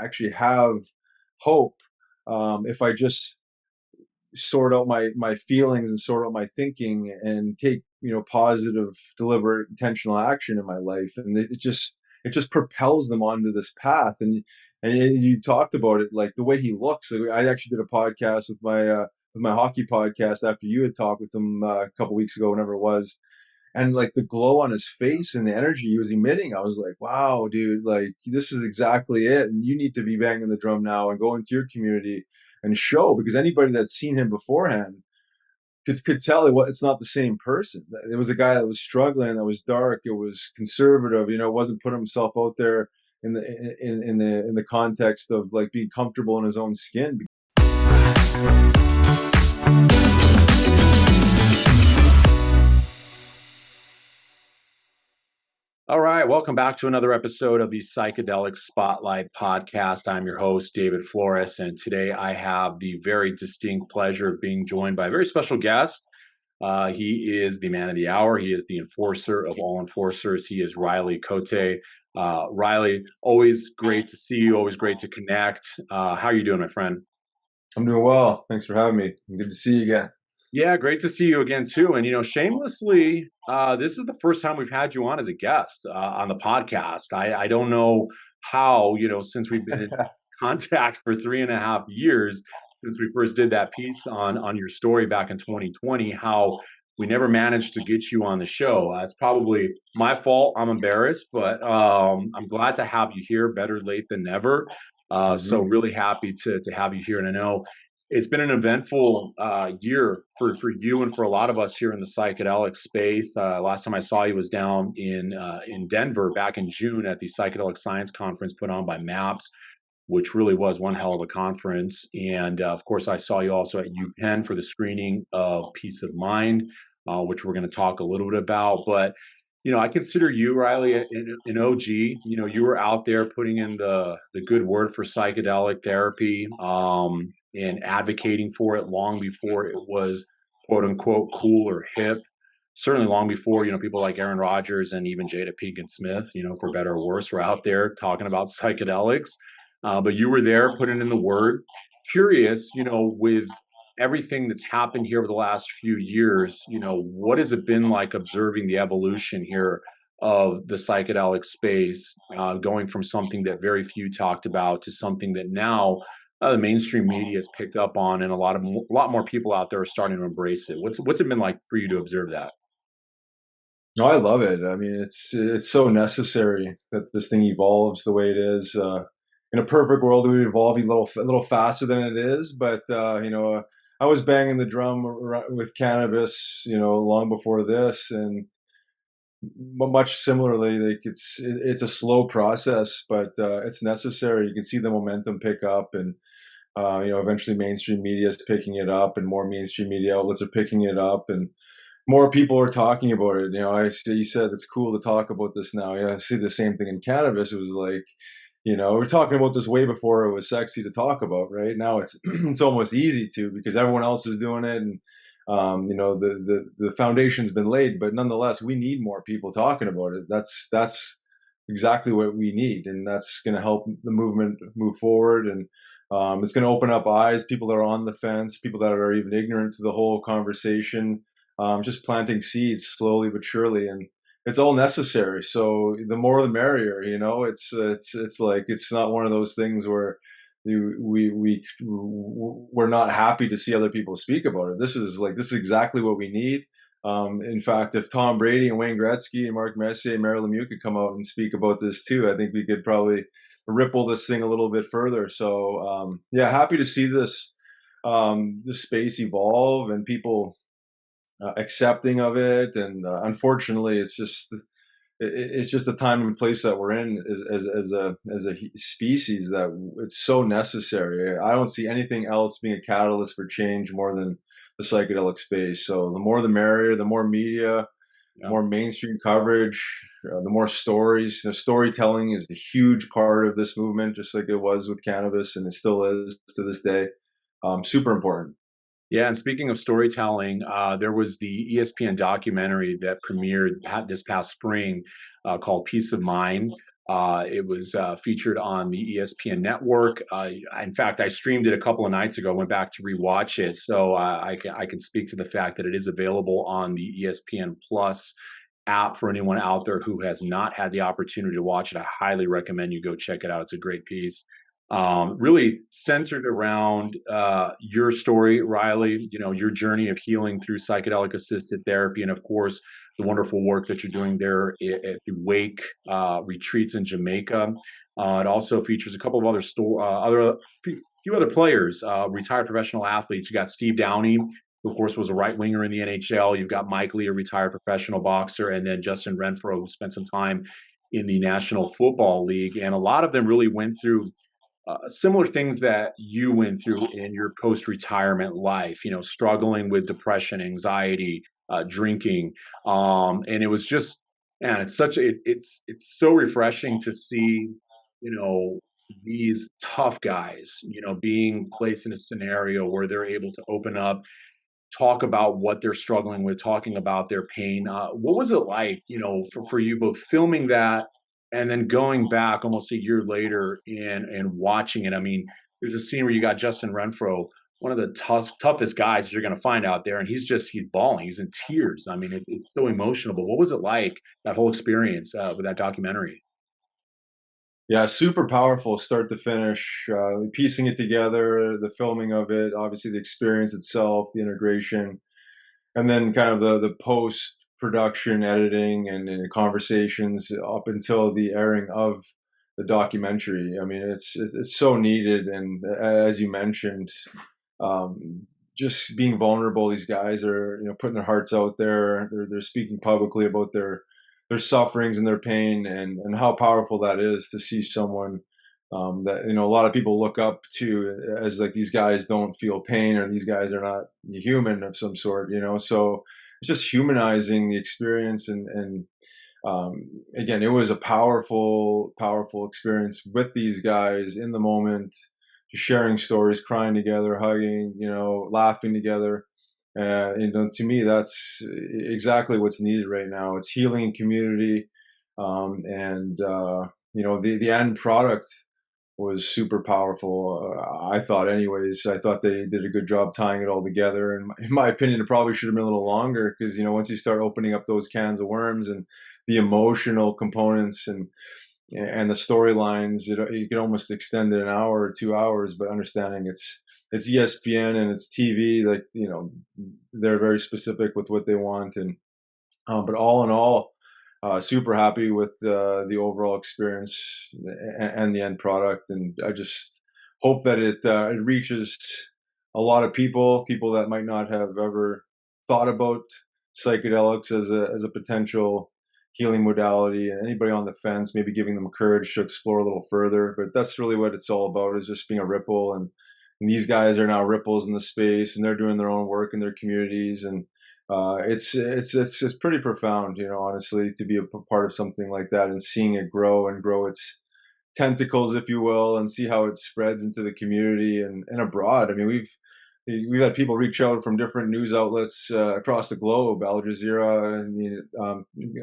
actually have hope if I just sort out my feelings and sort out my thinking and take positive, deliberate, intentional action in my life, and it just propels them onto this path. And you talked about it, like the way he looks. I actually did a podcast with my hockey podcast after you had talked with him a couple weeks ago, whenever it was. And like the glow on his face and the energy he was emitting, I was like, wow, dude, like this is exactly it. And you need to be banging the drum now and go into your community and show, because anybody that's seen him beforehand could tell it's not the same person. It was a guy that was struggling, that was dark, it was conservative, wasn't putting himself out there in the context of like being comfortable in his own skin. All right, welcome back to another episode of the Psychedelic Spotlight Podcast. I'm your host, David Flores, and today I have the very distinct pleasure of being joined by a very special guest. He is the man of the hour. He is the enforcer of all enforcers. He is Riley Cote. Riley, always great to see you, always great to connect. How are you doing, my friend? I'm doing well. Thanks for having me. Good to see you again. Yeah, great to see you again, too. And, shamelessly, this is the first time we've had you on as a guest on the podcast. I don't know how, since we've been in contact for 3.5 years, since we first did that piece on your story back in 2020, how we never managed to get you on the show. It's probably my fault. I'm embarrassed, but I'm glad to have you here. Better late than never. So really happy to have you here. And I know it's been an eventful year for you and for a lot of us here in the psychedelic space. Last time I saw you was down in Denver back in June at the Psychedelic Science Conference put on by MAPS, which really was one hell of a conference. And of course, I saw you also at UPenn for the screening of Peace of Mind, which we're going to talk a little bit about. But I consider you, Riley, an OG. You were out there putting in the good word for psychedelic therapy. And advocating for it long before it was quote unquote cool or hip. Certainly long before, people like Aaron Rodgers and even Jada Pinkett Smith, for better or worse, were out there talking about psychedelics. But you were there putting in the word. Curious, with everything that's happened here over the last few years, what has it been like observing the evolution here of the psychedelic space, going from something that very few talked about to something that now the mainstream media has picked up on, and a lot more people out there are starting to embrace it. What's it been like for you to observe that? No, I love it. I mean, it's so necessary that this thing evolves the way it is. In a perfect world, it would evolve a little faster than it is. But I was banging the drum with cannabis, long before this, and much similarly, like it's a slow process, but it's necessary. You can see the momentum pick up, and eventually mainstream media is picking it up, and more mainstream media outlets are picking it up, and more people are talking about it. You said it's cool to talk about this now. Yeah, I see the same thing in cannabis. It was like, we're talking about this way before it was sexy to talk about, right? Now it's it's almost easy to, because everyone else is doing it, and the foundation's been laid. But nonetheless, we need more people talking about it. That's exactly what we need, and that's going to help the movement move forward. And it's going to open up eyes, people that are on the fence, people that are even ignorant to the whole conversation, just planting seeds slowly but surely. And it's all necessary. So the more the merrier, it's like, it's not one of those things where we're not happy to see other people speak about it. This is exactly what we need. In fact, if Tom Brady and Wayne Gretzky and Mark Messier and Mario Lemieux could come out and speak about this too, I think we could probably ripple this thing a little bit further. So happy to see this space evolve and people accepting of it. And unfortunately, it's just the time and place that we're in as a species, that it's so necessary. I don't see anything else being a catalyst for change more than the psychedelic space. So the more the merrier, the more media, the more mainstream coverage, the more stories. Storytelling is a huge part of this movement, just like it was with cannabis, and it still is to this day. Super important. Yeah, and speaking of storytelling, there was the ESPN documentary that premiered this past spring called Peace of Mind. It was featured on the ESPN network. In fact, I streamed it a couple of nights ago. Went back to rewatch it, so I can speak to the fact that it is available on the ESPN Plus app for anyone out there who has not had the opportunity to watch it. I highly recommend you go check it out. It's a great piece. Really centered around your story, Riley, your journey of healing through psychedelic assisted therapy. And of course, the wonderful work that you're doing there at the Wake retreats in Jamaica. It also features a couple of few other players, retired professional athletes. You got Steve Downey, who of course was a right winger in the NHL. You've got Mike Lee, a retired professional boxer, and then Justin Renfro, who spent some time in the National Football League. And a lot of them really went through similar things that you went through in your post-retirement life, struggling with depression, anxiety, drinking. And it was just, man, it's so refreshing to see, these tough guys, being placed in a scenario where they're able to open up, talk about what they're struggling with, talking about their pain. What was it like, for you both filming that and then going back almost a year later and watching it? I mean, there's a scene where you got Justin Renfro, one of the toughest guys you're going to find out there, and he's bawling, he's in tears. I mean, it's so emotional. But what was it like, that whole experience with that documentary? Yeah, super powerful start to finish, piecing it together, the filming of it, obviously the experience itself, the integration, and then kind of the post production editing and conversations up until the airing of the documentary. I mean, it's so needed, and as you mentioned, just being vulnerable. These guys are putting their hearts out there. They're speaking publicly about their sufferings and their pain, and how powerful that is to see someone that a lot of people look up to as like, these guys don't feel pain, or these guys are not human of some sort. So it's just humanizing the experience, and again, it was a powerful experience with these guys in the moment, just sharing stories, crying together, hugging, laughing together. To me, that's exactly what's needed right now. It's healing community, and the end product was super powerful. I thought, anyways. I thought they did a good job tying it all together. And in my opinion, it probably should have been a little longer, because once you start opening up those cans of worms and the emotional components and the storylines, you can almost extend it an hour or 2 hours. But understanding it's ESPN and it's TV, like they're very specific with what they want, and but all in all, super happy with the overall experience and the end product. And I just hope that it reaches a lot of people that might not have ever thought about psychedelics as a potential healing modality, and anybody on the fence, maybe giving them courage to explore a little further. But that's really what it's all about, is just being a ripple. And these guys are now ripples in the space, and they're doing their own work in their communities. And it's pretty profound, honestly, to be a part of something like that and seeing it grow and grow its tentacles, if you will, and see how it spreads into the community and abroad. I mean, we've had people reach out from different news outlets across the globe, Al Jazeera, and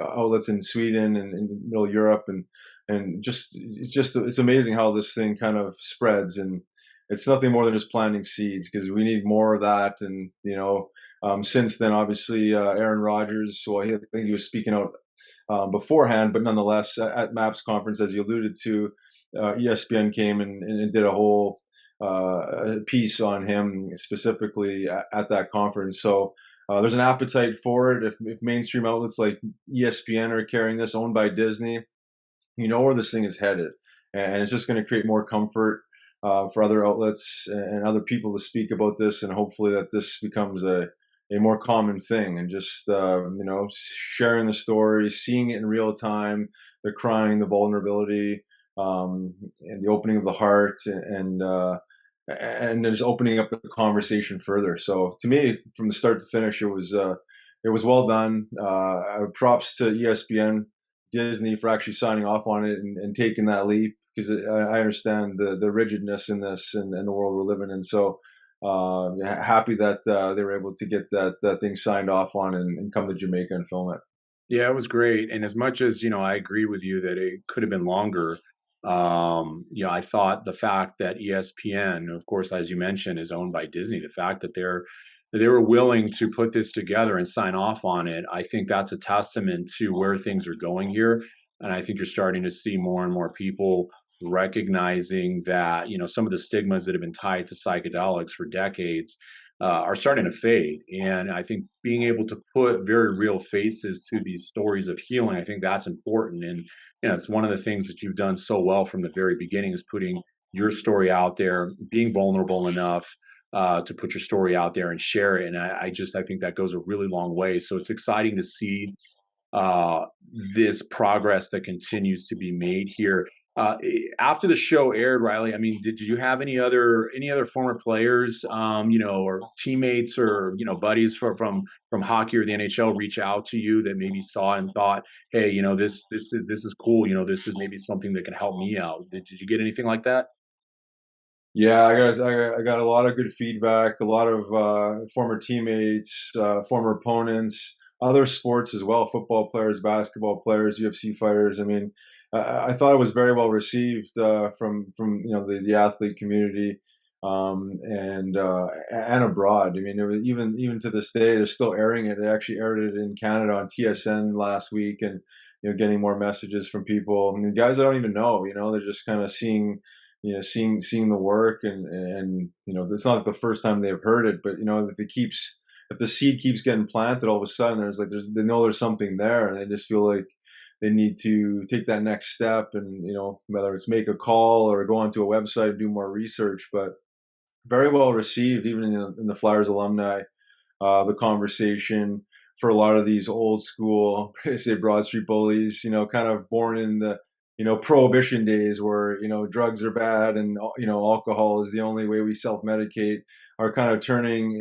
outlets in Sweden and in Middle Europe, and it's amazing how this thing kind of spreads. And it's nothing more than just planting seeds, because we need more of that. And since then, obviously, Aaron Rodgers, well, I think he was speaking out beforehand, but nonetheless, at MAPS conference, as you alluded to, ESPN came and did a whole piece on him specifically at that conference. So there's an appetite for it. If mainstream outlets like ESPN are carrying this, owned by Disney, where this thing is headed. And it's just going to create more comfort for other outlets and other people to speak about this, and hopefully that this becomes a more common thing. And just sharing the story, seeing it in real time, the crying, the vulnerability, and the opening of the heart, and just opening up the conversation further. So to me, from the start to finish, it was well done. Props to ESPN, Disney, for actually signing off on it and taking that leap, because I understand the rigidness in this and the world we're living in. So happy that they were able to get that thing signed off on and come to Jamaica and film it. Yeah, it was great. And as much as, I agree with you that it could have been longer, I thought the fact that ESPN, of course, as you mentioned, is owned by Disney, the fact that they were willing to put this together and sign off on it, I think that's a testament to where things are going here. And I think you're starting to see more and more people recognizing that, some of the stigmas that have been tied to psychedelics for decades are starting to fade. And I think being able to put very real faces to these stories of healing, I think that's important. And it's one of the things that you've done so well from the very beginning is putting your story out there, being vulnerable enough to put your story out there and share it. And I think that goes a really long way. So it's exciting to see uh, this progress that continues to be made here. After the show aired, Riley, I mean, did you have any other former players, or teammates or buddies from hockey or the NHL reach out to you that maybe saw and thought, hey, this is cool, this is maybe something that can help me out? Did you get anything like that? Yeah, I got a lot of good feedback, a lot of former teammates, former opponents, other sports as well, football players, basketball players, UFC fighters. I mean, I thought it was very well received from the athlete community, and abroad. I mean, it was, even to this day, they're still airing it. They actually aired it in Canada on TSN last week, and getting more messages from people. I mean, guys I don't even know. They're just kind of seeing the work, and it's not the first time they've heard it, but if the seed keeps getting planted, all of a sudden they know there's something there, and they just feel like they need to take that next step, and whether it's make a call or go onto a website and do more research. But very well received, even in the Flyers alumni, the conversation for a lot of these old school, say Broad Street bullies, kind of born in the prohibition days where drugs are bad, and alcohol is the only way we self-medicate, are kind of turning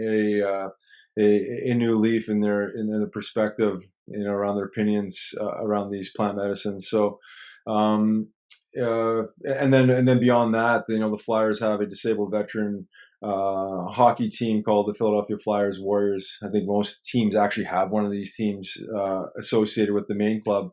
a new leaf in their perspective, around their opinions around these plant medicines. So um, and then beyond that, the Flyers have a disabled veteran hockey team called the Philadelphia Flyers Warriors. I think most teams actually have one of these teams associated with the main club.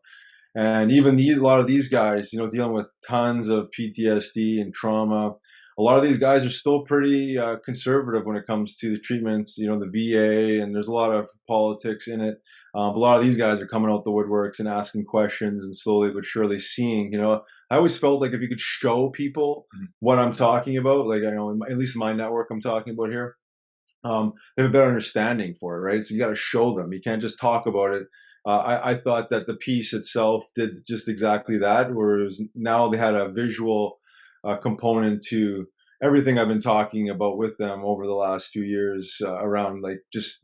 And even a lot of these guys, dealing with tons of PTSD and trauma. A lot of these guys are still pretty conservative when it comes to the treatments, the VA, and there's a lot of politics in it. But a lot of these guys are coming out the woodworks and asking questions, and slowly but surely seeing. I always felt like if you could show people what I'm talking about, like I know, at least in my network I'm talking about here, they have a better understanding for it, right? So you got to show them. You can't just talk about it. I thought that the piece itself did just exactly that, whereas now they had a visual component to everything I've been talking about with them over the last few years, around like just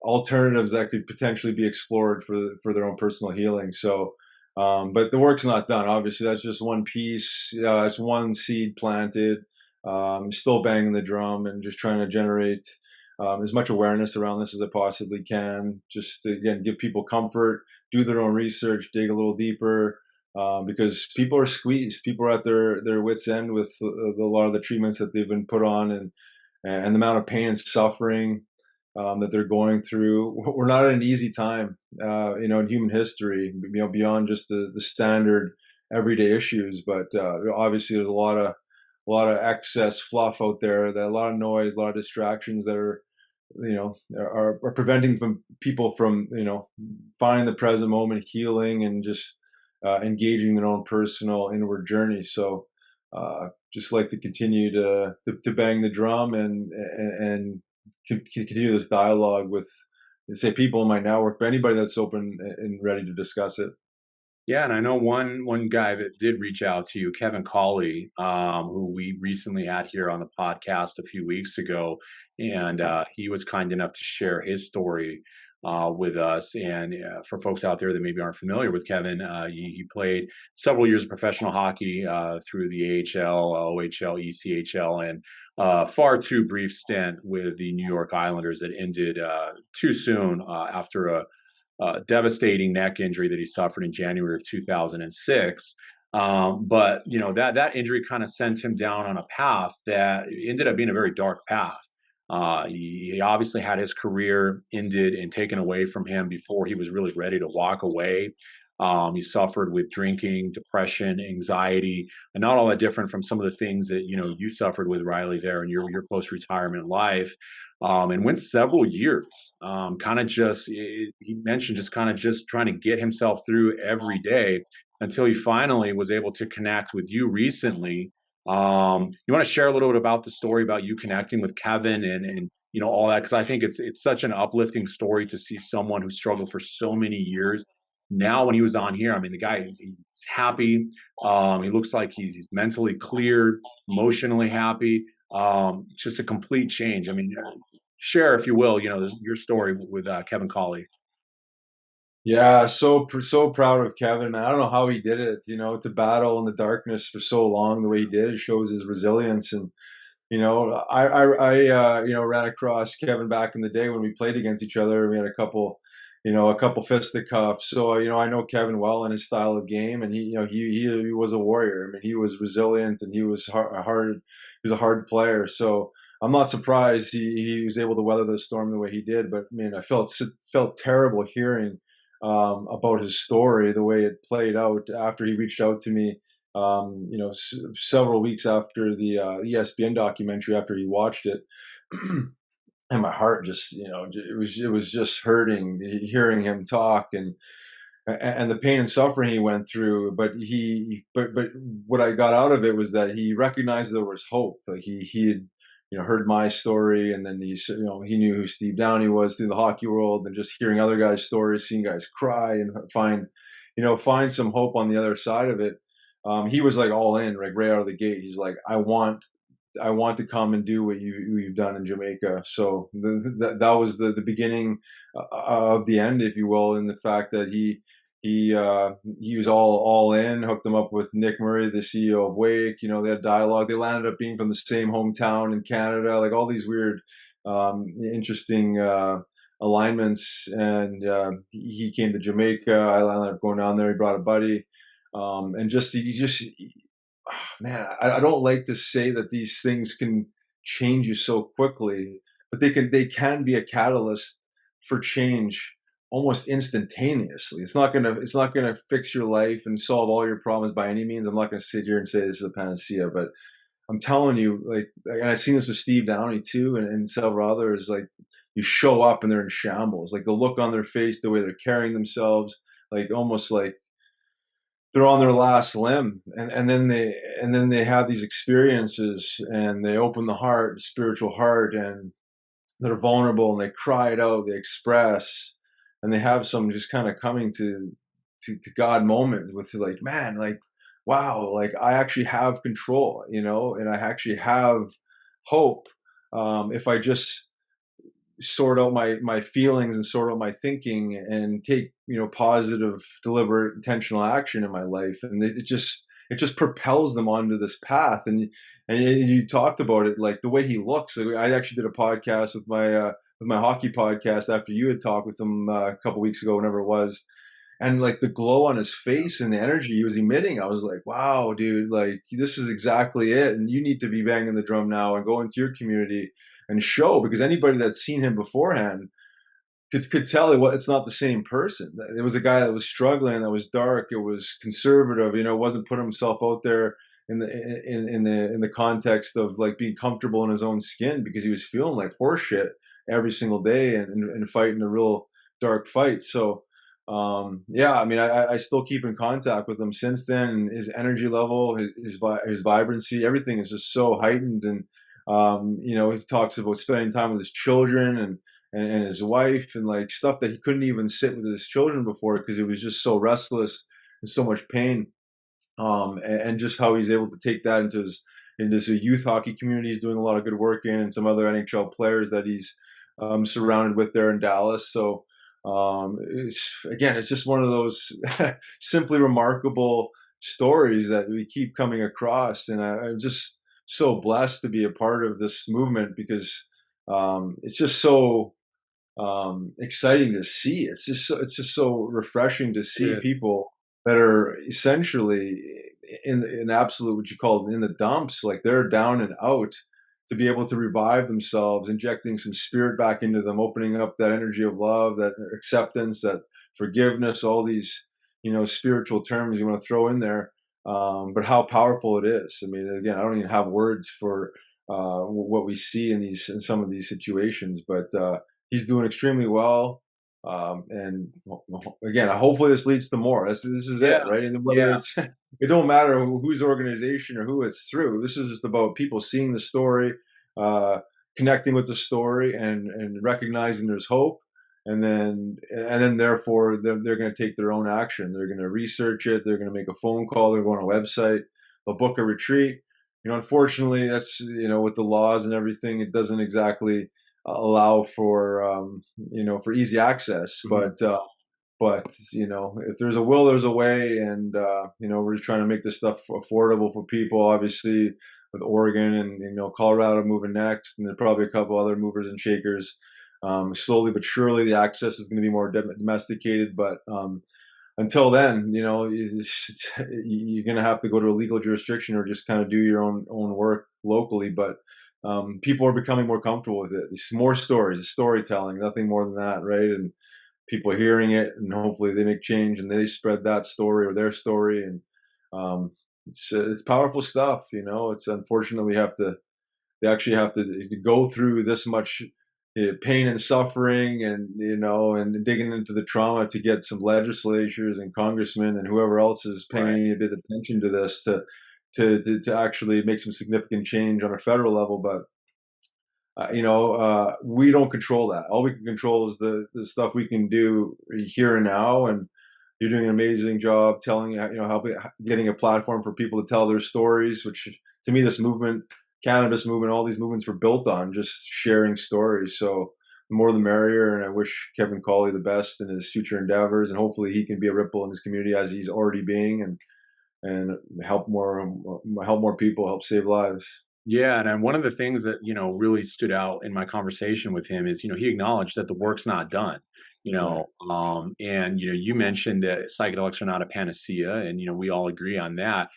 alternatives that could potentially be explored for their own personal healing. So, but the work's not done. Obviously, that's just one piece. It's one seed planted. Still banging the drum and just trying to generate as much awareness around this as I possibly can. Just to, again, give people comfort, do their own research, dig a little deeper, because people are squeezed. People are at their wits' end with a lot of the treatments that they've been put on, and the amount of pain and suffering that they're going through. We're not at an easy time, in human history, beyond just the standard everyday issues. But obviously, there's a lot of excess fluff out there, that a lot of noise, a lot of distractions that are preventing from people from finding the present moment, healing, and just engaging their own personal inward journey. So just like to continue to bang the drum, and continue this dialogue with, say, people in my network, but anybody that's open and ready to discuss it. Yeah, and I know one guy that did reach out to you, Kevin Colley, who we recently had here on the podcast a few weeks ago, and he was kind enough to share his story with us. And for folks out there that maybe aren't familiar with Kevin, he played several years of professional hockey through the AHL, OHL, ECHL, and far too brief stint with the New York Islanders that ended too soon after a devastating neck injury that he suffered in January of 2006. But that injury kind of sent him down on a path that ended up being a very dark path. He obviously had his career ended and taken away from him before he was really ready to walk away. He suffered with drinking, depression, anxiety, and not all that different from some of the things that you suffered with, Riley, there in your post retirement life. And went several years, kind of just he mentioned just kind of just trying to get himself through every day until he finally was able to connect with you recently. You want to share a little bit about the story about you connecting with Kevin and all that, because I think it's such an uplifting story to see someone who struggled for so many years. Now, when he was on here, I mean, the guy, he's happy. He looks like he's mentally cleared, emotionally happy. Just a complete change. I mean, share, if you will, your story with Kevin Colley. Yeah, so proud of Kevin, man. I don't know how he did it, to battle in the darkness for so long the way he did. It shows his resilience. And I ran across Kevin back in the day when we played against each other. We had a couple fisticuffs. So I know Kevin well and his style of game, and he was a warrior. I mean, he was resilient, and he was hard. He was a hard player. So I'm not surprised he was able to weather the storm the way he did. But I mean, I felt terrible hearing about his story, the way it played out after he reached out to me. Several weeks after the ESPN documentary, after he watched it, and my heart just, it was just hurting hearing him talk and the pain and suffering he went through. But what I got out of it was that he recognized there was hope. Like he had, heard my story, and then he knew who Steve Downey was through the hockey world, and just hearing other guys' stories, seeing guys cry and find some hope on the other side of it. He was like all in, like right out of the gate. He's like, I want to come and do what you've done in Jamaica. So that was the beginning of the end, if you will, in the fact that he was all in, hooked them up with Nick Murray, the CEO of Wake. They had dialogue. They landed up being from the same hometown in Canada, like all these weird, interesting alignments. And he came to Jamaica. I ended up going down there. He brought a buddy, and man, I don't like to say that these things can change you so quickly, but they can be a catalyst for change almost instantaneously. It's not gonna fix your life and solve all your problems by any means. I'm not gonna sit here and say this is a panacea, but I'm telling you, like, and I've seen this with Steve Downey too, and several others. Like, you show up and they're in shambles. Like the look on their face, the way they're carrying themselves, like almost like they're on their last limb, and then they have these experiences, and they open the heart, the spiritual heart, and they're vulnerable, and they cry it out, they express, and they have some just kind of coming to God moment with, like, man, like, wow, like I actually have control, and I actually have hope, if I just sort out my feelings and sort out my thinking and take positive, deliberate, intentional action in my life. And it just propels them onto this path. And you talked about it, like the way he looks. I actually did a podcast with my hockey podcast after you had talked with him a couple weeks ago, whenever it was. And like the glow on his face and the energy he was emitting, I was like, wow, dude, like this is exactly it. And you need to be banging the drum now and go into your community and show, because anybody that's seen him beforehand could tell it's not the same person. It was a guy that was struggling, that was dark, it was conservative, wasn't putting himself out there in the context of like being comfortable in his own skin, because he was feeling like horseshit every single day and fighting a real dark fight. So yeah, I mean, I still keep in contact with him since then, and his energy level, his vibrancy, everything is just so heightened. And he talks about spending time with his children and his wife, and like stuff that he couldn't even sit with his children before, because he was just so restless and so much pain. And just how he's able to take that into his youth hockey community. He's doing a lot of good work in, and some other NHL players that he's surrounded with there in Dallas. So it's just one of those simply remarkable stories that we keep coming across. And I'm just so blessed to be a part of this movement, because it's just so exciting to see. It's just so refreshing to see people that are essentially in absolute, what you call, in the dumps, like they're down and out, to be able to revive themselves, injecting some spirit back into them, opening up that energy of love, that acceptance, that forgiveness, all these, spiritual terms you want to throw in there. But how powerful it is. I mean, again, I don't even have words for what we see in some of these situations, but he's doing extremely well. And again, hopefully this leads to more. This is it, Yeah. right? And whether Yeah. it's, it don't matter whose organization or who it's through. This is just about people seeing the story, uh, connecting with the story, and recognizing there's hope. And then therefore they're going to take their own action. They're going to research it. They're going to make a phone call. They're going to a website. They'll book a retreat. Unfortunately, that's, with the laws and everything, it doesn't exactly allow for easy access. Mhm. But if there's a will, there's a way, and we're just trying to make this stuff affordable for people. Obviously, with Oregon and Colorado moving next, and there are probably a couple other movers and shakers. Slowly but surely, the access is going to be more domesticated. But until then, you're going to have to go to a legal jurisdiction or just kind of do your own work locally. But people are becoming more comfortable with it. There's more stories, it's storytelling, nothing more than that, right? And people are hearing it, and hopefully they make change and they spread that story or their story. And it's powerful stuff. It's unfortunate they actually have to go through this much pain and suffering, and digging into the trauma to get some legislatures and congressmen and whoever else is paying Right. a bit of attention to this to actually make some significant change on a federal level. But we don't control that. All we can control is the stuff we can do here and now. And you're doing an amazing job telling, helping, getting a platform for people to tell their stories, which to me, this movement, cannabis movement, all these movements were built on just sharing stories. So the more the merrier. And I wish Kevin Cawley the best in his future endeavors, and hopefully he can be a ripple in his community as he's already being, and help more people, help save lives. Yeah, and one of the things that, really stood out in my conversation with him is, he acknowledged that the work's not done. Right. And you mentioned that psychedelics are not a panacea, and we all agree on that.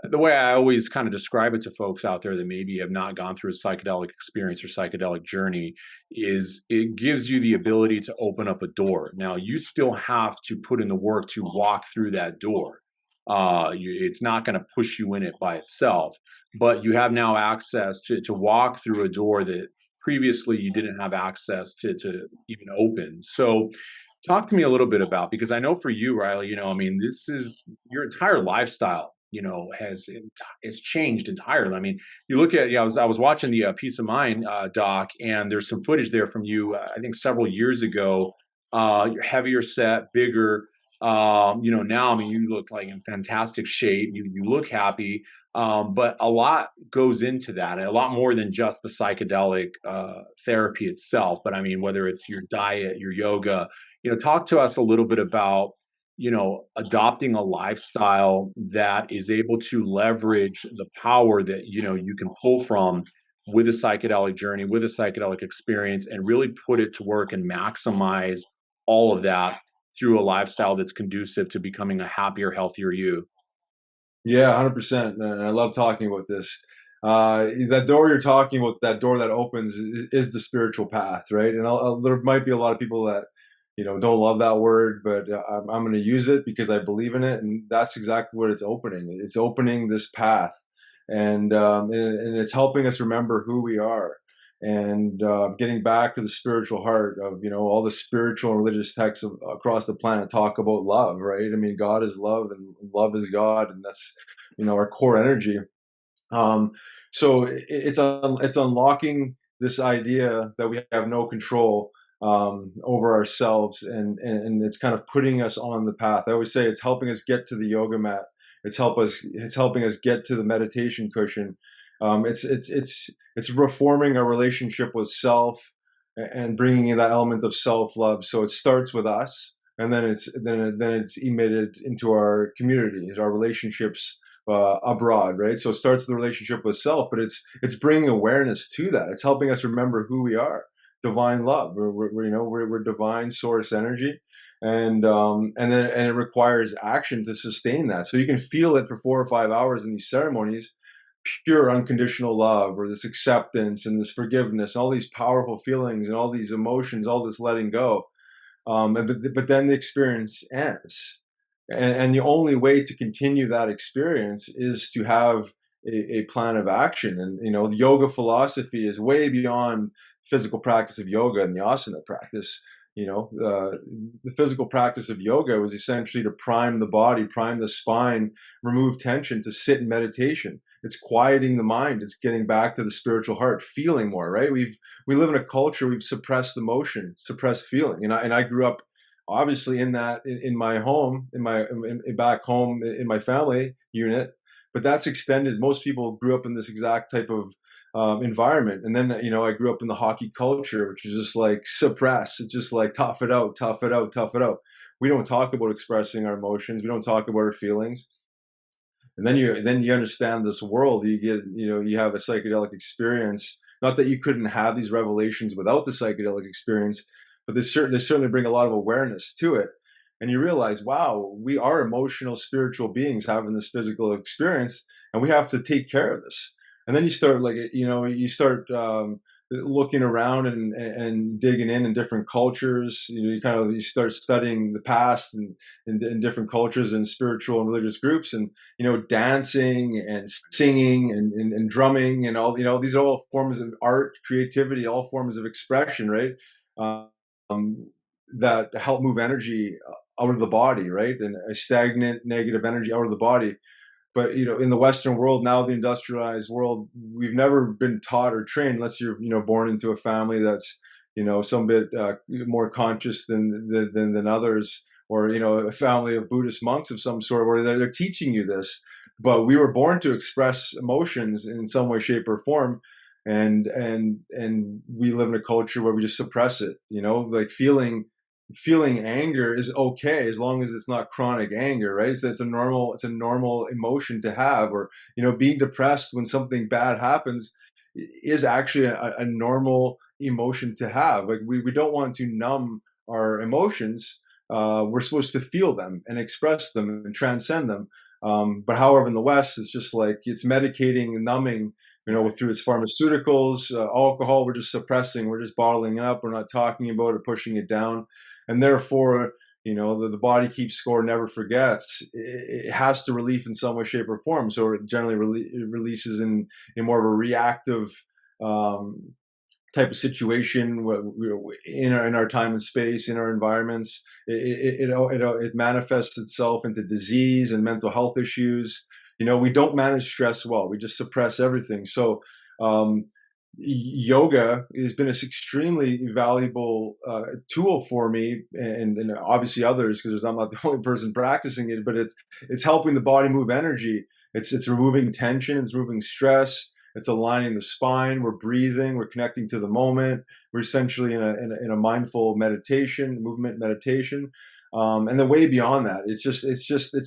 The way I always kind of describe it to folks out there that maybe have not gone through a psychedelic experience or psychedelic journey is it gives you the ability to open up a door. Now, you still have to put in the work to walk through that door. It's not going to push you in it by itself, but you have now access to walk through a door that previously you didn't have access to even open. So, talk to me a little bit about, because I know for you, Riley, I mean, this is your entire lifestyle, has changed entirely. I mean, you look at, I was watching the Peace of Mind doc, and there's some footage there from you, I think several years ago. You're heavier set, bigger. Now, I mean, you look like in fantastic shape. You look happy. But a lot goes into that, a lot more than just the psychedelic therapy itself. But I mean, whether it's your diet, your yoga, talk to us a little bit about, adopting a lifestyle that is able to leverage the power that, you can pull from with a psychedelic journey, with a psychedelic experience, and really put it to work and maximize all of that through a lifestyle that's conducive to becoming a happier, healthier you. Yeah, 100%. And I love talking about this. That door you're talking about, that door that opens, is the spiritual path, right? And there might be a lot of people that, don't love that word, but I'm going to use it because I believe in it. And that's exactly what it's opening. It's opening this path. And it's helping us remember who we are, and getting back to the spiritual heart of, all the spiritual and religious texts across the planet talk about love, right? I mean, God is love and love is God, and that's, our core energy. um, so it's unlocking this idea that we have no control over ourselves, and it's kind of putting us on the path. I always say it's helping us get to the yoga mat. It's helping us get to the meditation cushion. It's reforming our relationship with self, and bringing in that element of self love. So it starts with us, and then it's emitted into our communities, our relationships abroad, right? So it starts with the relationship with self, but it's bringing awareness to that. It's helping us remember who we are, divine love. We're divine source energy, and it requires action to sustain that. So you can feel it for 4 or 5 hours in these ceremonies, pure unconditional love, or this acceptance and this forgiveness, all these powerful feelings and all these emotions, all this letting go. But then the experience ends. And the only way to continue that experience is to have a plan of action. And, the yoga philosophy is way beyond physical practice of yoga and the asana practice. The physical practice of yoga was essentially to prime the body, prime the spine, remove tension, to sit in meditation. It's quieting the mind. It's getting back to the spiritual heart, feeling more, right? We live in a culture, we've suppressed emotion, suppressed feeling. And I grew up obviously in that, in my home, back home in my family unit, but that's extended. Most people grew up in this exact type of environment. And then, I grew up in the hockey culture, which is just like suppress. It's just like tough it out, tough it out, tough it out. We don't talk about expressing our emotions. We don't talk about our feelings. And then you understand this world. You get, you have a psychedelic experience. Not that you couldn't have these revelations without the psychedelic experience, but they certainly bring a lot of awareness to it. And you realize, wow, we are emotional, spiritual beings having this physical experience, and we have to take care of this. And then you start looking around and digging in different cultures. You start studying the past and in different cultures and spiritual and religious groups, and dancing and singing and drumming and all. These are all forms of art, creativity, all forms of expression, right? That help move energy out of the body, right? And a stagnant negative energy out of the body. But in the Western world now, the industrialized world, we've never been taught or trained, unless you're born into a family that's some bit more conscious than others, or a family of Buddhist monks of some sort, where they're teaching you this. But we were born to express emotions in some way, shape, or form, and we live in a culture where we just suppress it. Like feeling anger is okay as long as it's not chronic anger, right? It's a normal emotion to have. Or being depressed when something bad happens is actually a normal emotion to have. Like we don't want to numb our emotions. We're supposed to feel them and express them and transcend them. But however, in the West, it's just like it's medicating and numbing, through its pharmaceuticals, alcohol. We're just suppressing, we're just bottling it up. We're not talking about it, pushing it down. And therefore, the body keeps score, never forgets. It has to relieve in some way, shape, or form. So it generally releases in more of a reactive type of situation in our time and space, in our environments. It manifests itself into disease and mental health issues. We don't manage stress well. We just suppress everything. So yoga has been an extremely valuable tool for me, and obviously others, because I'm not the only person practicing it. But it's helping the body move energy. It's removing tension. It's removing stress. It's aligning the spine. We're breathing. We're connecting to the moment. We're essentially in a mindful meditation, movement meditation, and then way beyond that, it's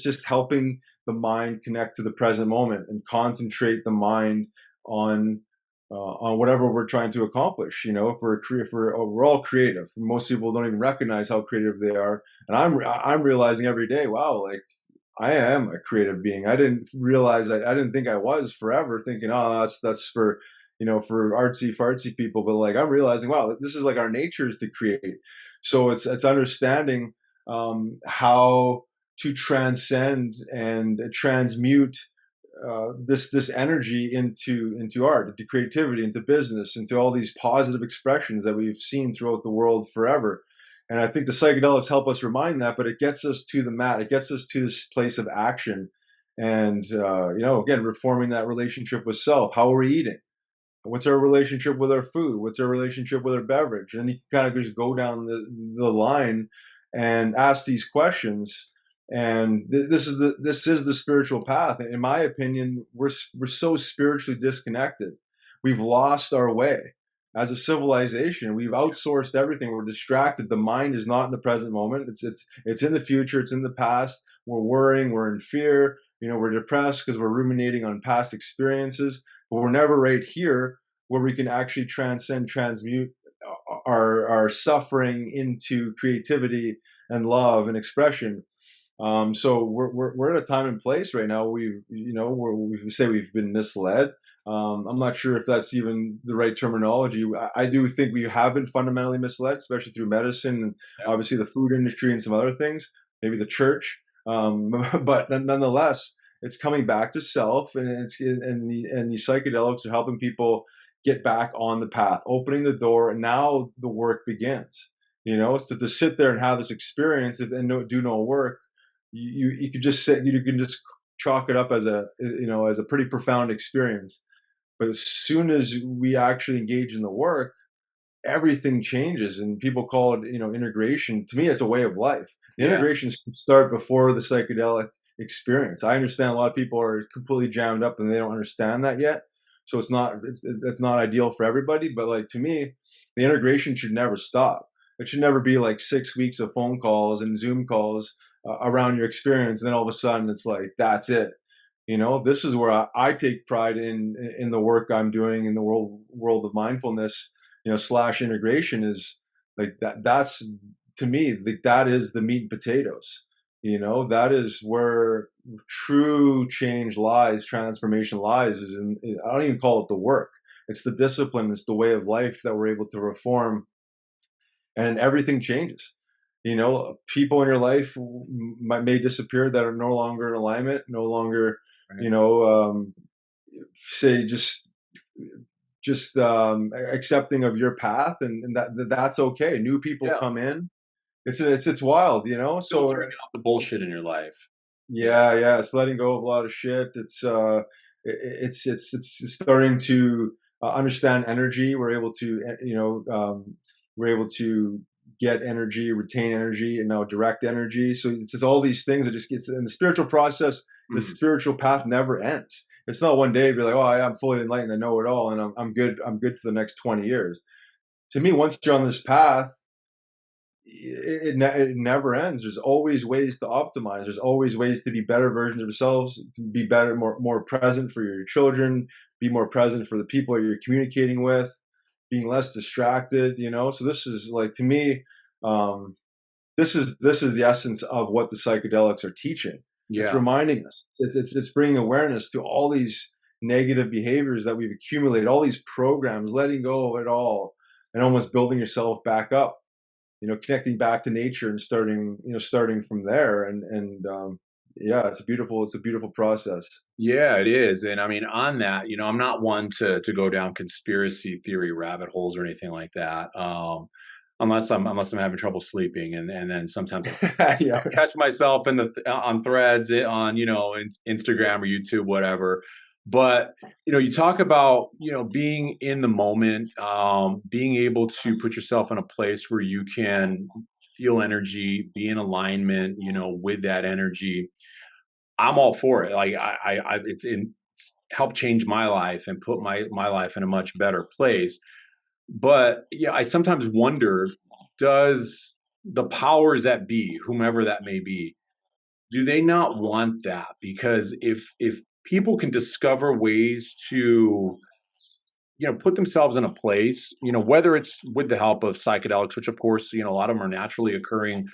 just helping the mind connect to the present moment and concentrate the mind on whatever we're trying to accomplish. If we're all creative. Most people don't even recognize how creative they are, and I'm realizing every day, wow, like I am a creative being. I didn't realize that. I didn't think I was forever, thinking, oh, that's for for artsy fartsy people. But like I'm realizing, wow, this is like our nature is to create. So it's understanding how to transcend and transmute this energy into art, into creativity, into business, into all these positive expressions that we've seen throughout the world forever. And I think the psychedelics help us remind that, but it gets us to the mat. It gets us to this place of action, and again, reforming that relationship with self. How are we eating? What's our relationship with our food? What's our relationship with our beverage? And then you kind of just go down the line and ask these questions. And this is the spiritual path. In my opinion, we're so spiritually disconnected. We've lost our way as a civilization. We've outsourced everything. We're distracted. The mind is not in the present moment. It's in the future. It's in the past. We're worrying. We're in fear. We're depressed because we're ruminating on past experiences. But we're never right here, where we can actually transmute our suffering into creativity and love and expression. So we're at a time and place right now. Where we say we've been misled. I'm not sure if that's even the right terminology. I do think we have been fundamentally misled, especially through medicine and Yeah. obviously the food industry and some other things, maybe the church. But nonetheless, it's coming back to self, and the psychedelics are helping people get back on the path, opening the door, and now the work begins. So to sit there and have this experience and do no work, you could just sit, you can just chalk it up as a pretty profound experience. But as soon as we actually engage in the work, everything changes, and people call it, integration. To me, it's a way of life. The Yeah. integrations start before the psychedelic experience. I understand a lot of people are completely jammed up and they don't understand that yet. So it's not ideal for everybody. But like to me, the integration should never stop. It should never be like 6 weeks of phone calls and Zoom calls around your experience, and then all of a sudden it's like that's it. This is where I take pride in the work I'm doing in the world of mindfulness, slash integration, is like that's to me, that is the meat and potatoes. That is where true change lies, transformation lies, is in, I don't even call it the work. It's the discipline, it's the way of life that we're able to reform, and everything changes. People in your life may disappear that are no longer in alignment, no longer, Right. you know, say just accepting of your path, and that's okay. New people Yeah. come in. It's wild, So Filtering out the bullshit in your life. Yeah. yeah, it's letting go of a lot of shit. It's starting to understand energy. We're able to get energy, retain energy, and now direct energy. So it's just all these things that just gets in the spiritual process. The Mm. spiritual path never ends. It's not one day be like, oh, I'm fully enlightened, I know it all, and I'm good. I'm good for the next 20 years. To me, once you're on this path, it never ends. There's always ways to optimize. There's always ways to be better versions of yourselves, to be better, more present for your children, be more present for the people you're communicating with, being less distracted. So this is like, to me, um, this is the essence of what the psychedelics are teaching. It's Yeah. reminding us. It's bringing awareness to all these negative behaviors that we've accumulated, all these programs, letting go of it all, and almost building yourself back up. Connecting back to nature and starting from there. And yeah, it's a beautiful process. Yeah, it is. And I mean, on that, I'm not one to go down conspiracy theory rabbit holes or anything like that. Unless I'm having trouble sleeping, and then sometimes Yeah. I catch myself in the on threads on Instagram or YouTube, whatever. But you talk about being in the moment, being able to put yourself in a place where you can feel energy, be in alignment, with that energy. I'm all for it. Like it's helped change my life and put my life in a much better place. But yeah, I sometimes wonder, does the powers that be, whomever that may be, do they not want that? Because if people can discover ways to put themselves in a place, whether it's with the help of psychedelics, which of course a lot of them are naturally occurring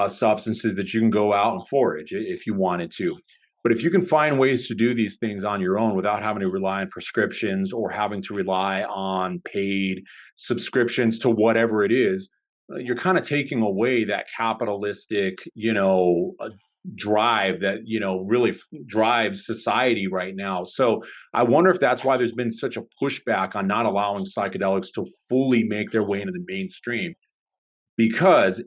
substances that you can go out and forage if you wanted to. But if you can find ways to do these things on your own without having to rely on prescriptions or having to rely on paid subscriptions to whatever it is, you're kind of taking away that capitalistic, drive that really drives society right now. So I wonder if that's why there's been such a pushback on not allowing psychedelics to fully make their way into the mainstream. Because,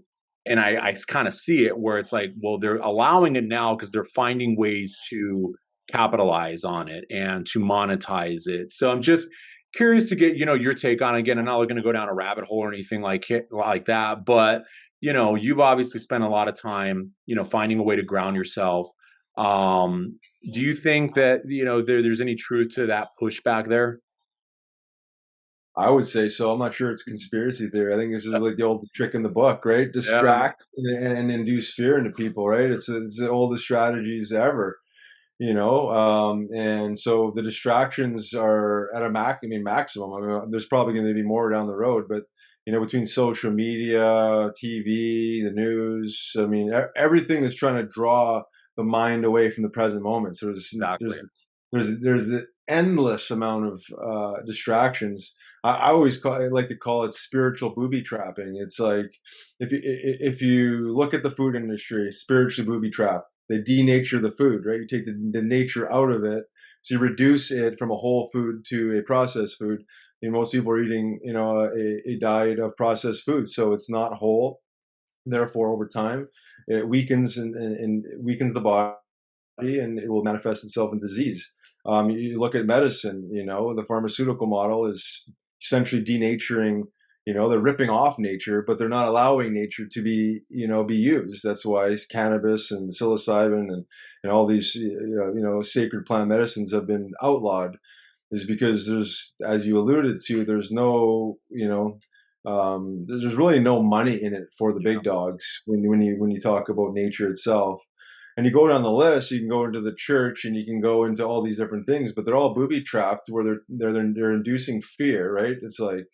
and I kind of see it where it's like, well, they're allowing it now because they're finding ways to capitalize on it and to monetize it. So I'm just curious to get your take on it. Again, I'm not going to go down a rabbit hole or anything like that, but you've obviously spent a lot of time finding a way to ground yourself. Do you think that there's any truth to that pushback there? I would say so. I'm not sure it's a conspiracy theory. I think this is like the old trick in the book, right? Yeah. Distract and induce fear into people, right? It's the oldest strategies ever. and so the distractions are at a maximum. I mean, there's probably going to be more down the road, but between social media, TV, the news, I mean, everything is trying to draw the mind away from the present moment. So Exactly. there's the endless amount of distractions. I like to call it spiritual booby trapping. It's like if you look at the food industry, spiritually booby trap. They denature the food, right? You take the nature out of it, so you reduce it from a whole food to a processed food. Most people are eating, a diet of processed food, so it's not whole. Therefore, over time, it weakens and weakens the body, and it will manifest itself in disease. You look at medicine, the pharmaceutical model is essentially denaturing. They're ripping off nature, but they're not allowing nature to be used. That's why cannabis and psilocybin and all these, sacred plant medicines have been outlawed, is because there's, as you alluded to, there's no, there's really no money in it for the big dogs when you talk about nature itself. And you go down the list, you can go into the church and you can go into all these different things, but they're all booby trapped where they're inducing fear, right? It's like,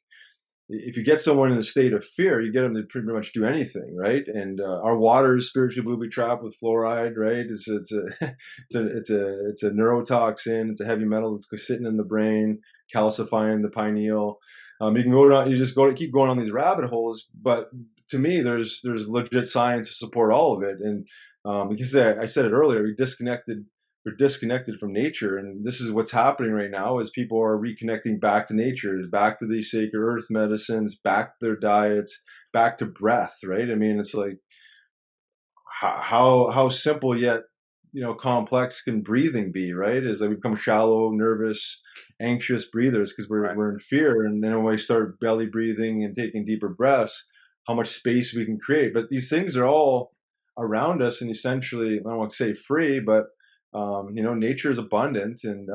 if you get someone in a state of fear, you get them to pretty much do anything, right? And our water is spiritually booby trapped with fluoride, right? It's a neurotoxin. It's a heavy metal that's sitting in the brain, calcifying the pineal. You can go down, keep going on these rabbit holes, but to me, there's legit science to support all of it. And because I said it earlier, we're disconnected from nature, and this is what's happening right now. Is people are reconnecting back to nature, back to these sacred earth medicines, back to their diets, back to breath, right? I mean, it's like how simple yet complex can breathing be, right? Is that we become shallow, nervous, anxious breathers because we're in fear, and then when we start belly breathing and taking deeper breaths, how much space we can create. But these things are all around us, and essentially, I don't want to say free, but nature is abundant, and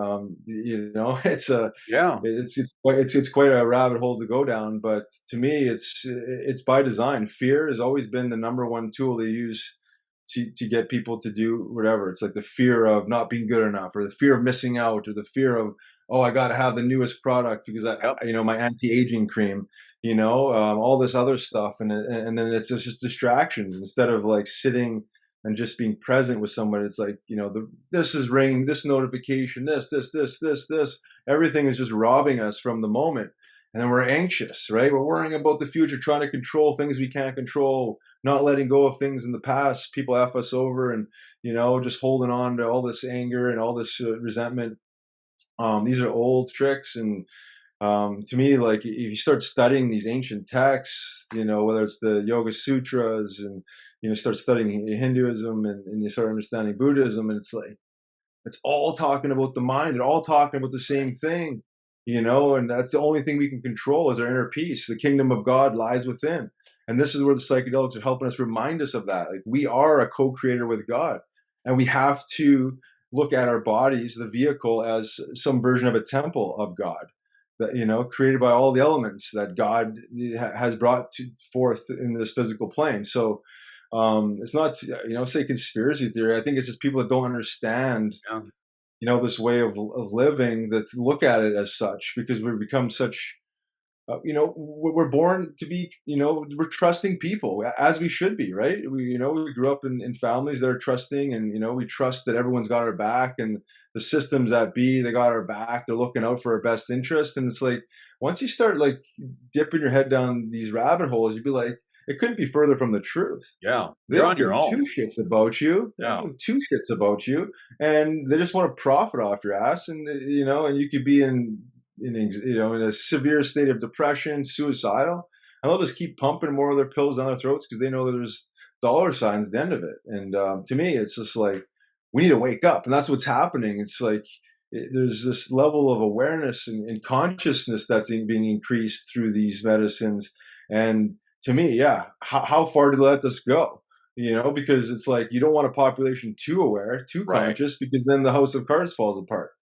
it's a Yeah. it's quite a rabbit hole to go down. But to me, it's by design. Fear has always been the number one tool they use to get people to do whatever. It's like the fear of not being good enough, or the fear of missing out, or the fear of, oh, I got to have the newest product because my anti-aging cream, all this other stuff, and then it's just distractions instead of like sitting and just being present with somebody. It's like, this is ringing, this notification, this, everything is just robbing us from the moment. And then we're anxious, right? We're worrying about the future, trying to control things we can't control, not letting go of things in the past. People F us over, and, just holding on to all this anger and all this resentment. These are old tricks. And to me, like, if you start studying these ancient texts, whether it's the Yoga Sutras, and start studying Hinduism, and you start understanding Buddhism, and it's like, it's all talking about the mind. They're all talking about the same thing, and that's the only thing we can control is our inner peace. The kingdom of God lies within. And this is where the psychedelics are helping us remind us of that. Like, we are a co-creator with God, and we have to look at our bodies, the vehicle, as some version of a temple of God, that, created by all the elements that God has brought forth in this physical plane. So it's not, say conspiracy theory. I think it's just people that don't understand, this way of living, that look at it as such, because we've become such, we're born to be, we're trusting people, as we should be, right? We grew up in families that are trusting, and, we trust that everyone's got our back, and the systems that be, they got our back. They're looking out for our best interest. And it's like, once you start like dipping your head down these rabbit holes, you'd be like, it couldn't be further from the truth. Yeah. They You're don't on your give own. two shits about you. They don't give two shits about you, and they just want to profit off your ass. And and you could be in a severe state of depression, suicidal, and they'll just keep pumping more of their pills down their throats because they know that there's dollar signs at the end of it. And to me, it's just like, we need to wake up, and that's what's happening. It's like there's this level of awareness and consciousness that's being increased through these medicines. And to me, yeah, how far to let this go? Because it's like, you don't want a population too aware, too conscious, because then the house of cards falls apart.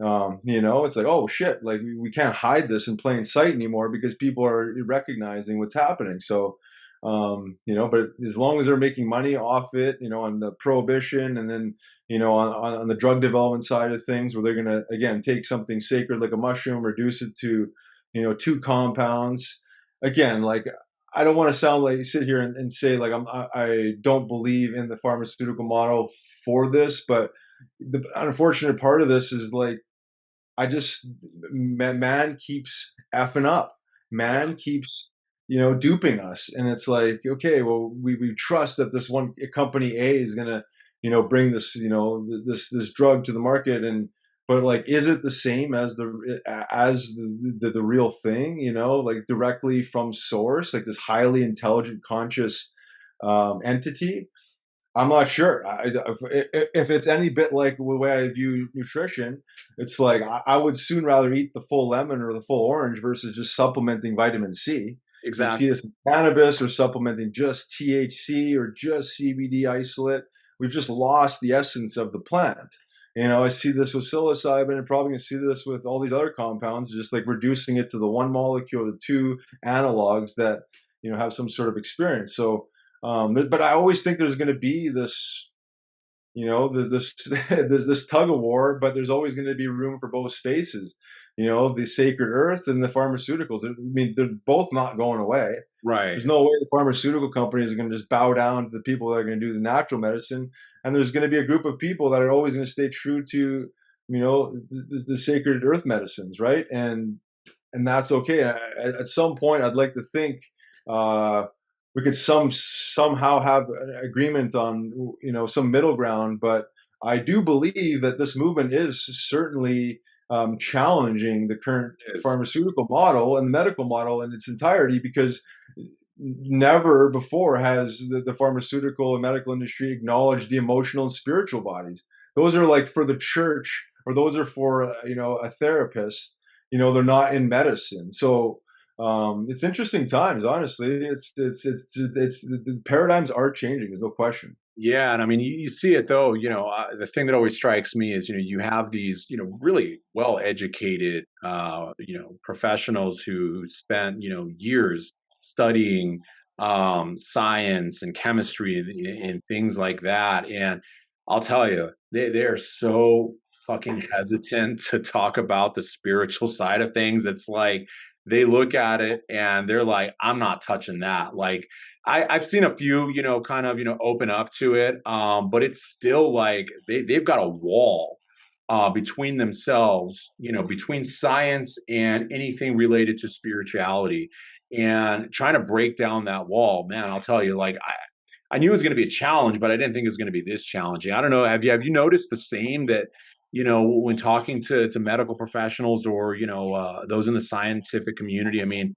It's like, oh shit, like we can't hide this in plain sight anymore because people are recognizing what's happening. So But as long as they're making money off it, on the prohibition, and then, on the drug development side of things, where they're going to, again, take something sacred like a mushroom, reduce it to, two compounds. Again, like, I don't want to sound like sit here and say like I don't believe in the pharmaceutical model for this, but the unfortunate part of this is like, I just man keeps effing up. Man keeps duping us, and it's like, okay, well, we trust that this one company A is gonna bring this this drug to the market, and but like, is it the same as the real thing? Like directly from source, like this highly intelligent, conscious entity. I'm not sure. If it's any bit like the way I view nutrition, it's like I would soon rather eat the full lemon or the full orange versus just supplementing vitamin C. You see Exactly. this in cannabis, or supplementing just THC or just CBD isolate. We've just lost the essence of the plant. I see this with psilocybin, and probably going to see this with all these other compounds, just like reducing it to the one molecule, the two analogs that have some sort of experience. So but I always think there's going to be this, this this tug of war, but there's always going to be room for both spaces. The sacred earth and the pharmaceuticals. I mean, they're both not going away. Right. There's no way the pharmaceutical companies are going to just bow down to the people that are going to do the natural medicine, and there's going to be a group of people that are always going to stay true to, the sacred earth medicines, right? And that's okay. At some point, I'd like to think. We could somehow have an agreement on some middle ground, but I do believe that this movement is certainly challenging the current pharmaceutical model and the medical model in its entirety, because never before has the pharmaceutical and medical industry acknowledged the emotional and spiritual bodies. Those are like for the church, or those are for a therapist. They're not in medicine. So it's interesting times, honestly. The paradigms are changing. There's no question. Yeah, and I mean, you see it though. The thing that always strikes me is, you have these, really well-educated, professionals who spent, years studying science and chemistry and things like that. And I'll tell you, they're so fucking hesitant to talk about the spiritual side of things. It's like they look at it and they're like, I'm not touching that. Like, I've seen a few, kind of, open up to it. But it's still like they've got a wall between themselves, between science and anything related to spirituality, and trying to break down that wall. Man, I'll tell you, like, I knew it was going to be a challenge, but I didn't think it was going to be this challenging. I don't know. Have you noticed the same, that, when talking to medical professionals, or, those in the scientific community? I mean,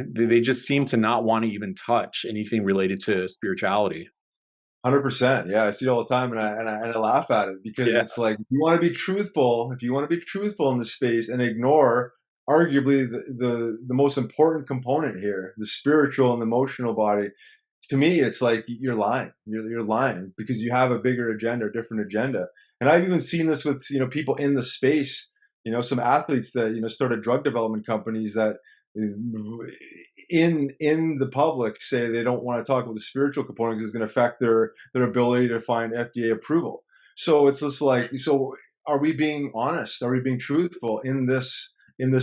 they just seem to not want to even touch anything related to spirituality. 100%. Yeah, I see it all the time, and I laugh at it, because Yeah. it's like, if you want to be truthful in this space, and ignore arguably the most important component here, the spiritual and emotional body. To me, it's like you're lying. You're lying because you have a bigger agenda, a different agenda. And I've even seen this with people in the space. Some athletes that started drug development companies that in the public say they don't want to talk about the spiritual component because it's going to affect their ability to find FDA approval. So it's just like, so are we being honest? Are we being truthful in this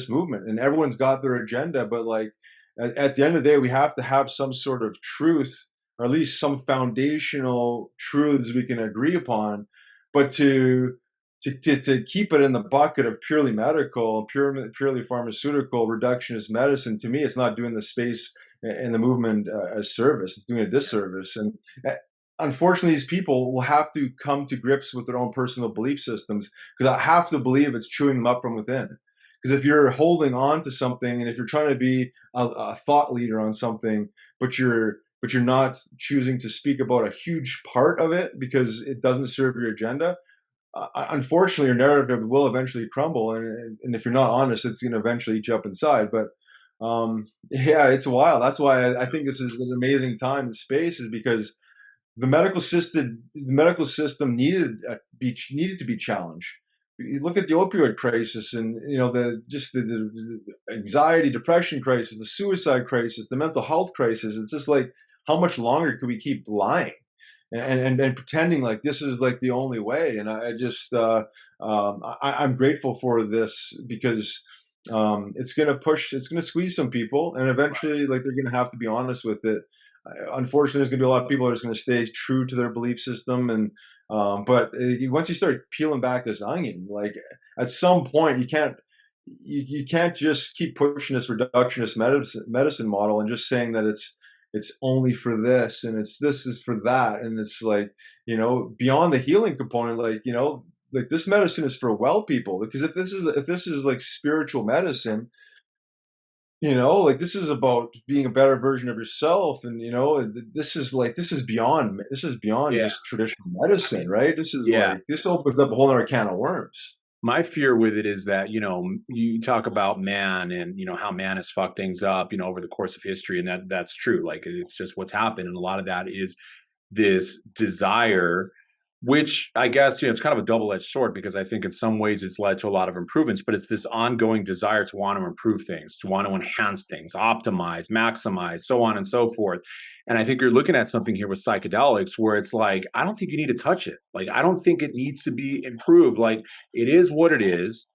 movement? And everyone's got their agenda, but like at the end of the day, we have to have some sort of truth, or at least some foundational truths we can agree upon. But to keep it in the bucket of purely medical, purely pharmaceutical, reductionist medicine, to me, it's not doing the space and the movement a service. It's doing a disservice. And unfortunately, these people will have to come to grips with their own personal belief systems, because I have to believe it's chewing them up from within. Because if you're holding on to something, and if you're trying to be a thought leader on something, but you're not choosing to speak about a huge part of it because it doesn't serve your agenda, unfortunately, your narrative will eventually crumble, and if you're not honest, it's going to eventually eat you up inside. But yeah, it's wild. That's why I think this is an amazing time in space, is because the medical system needed to be challenged, you look at the opioid crisis, and the anxiety, depression crisis, the suicide crisis, the mental health crisis. It's just like, how much longer could we keep lying and pretending like this is like the only way? And I'm grateful for this, because it's going to push, it's going to squeeze some people, and eventually, like, they're going to have to be honest with it. Unfortunately, there's going to be a lot of people that are just going to stay true to their belief system, and but once you start peeling back this onion, like, at some point, you can't just keep pushing this reductionist medicine model and just saying that it's only for this, and this is for that, and it's like, beyond the healing component, like this medicine is for well people, because if this is like spiritual medicine, like, this is about being a better version of yourself, and this is beyond Yeah. just traditional medicine, right? This is Yeah. like, this opens up a whole other can of worms. My fear with it is that, you talk about man and, how man has fucked things up, over the course of history. And that's true. Like, it's just what's happened. And a lot of that is this desire, which I guess, it's kind of a double-edged sword, because I think in some ways it's led to a lot of improvements, but it's this ongoing desire to want to improve things, to want to enhance things, optimize, maximize, so on and so forth. And I think you're looking at something here with psychedelics where it's like, I don't think you need to touch it. Like, I don't think it needs to be improved. Like, it is what it is.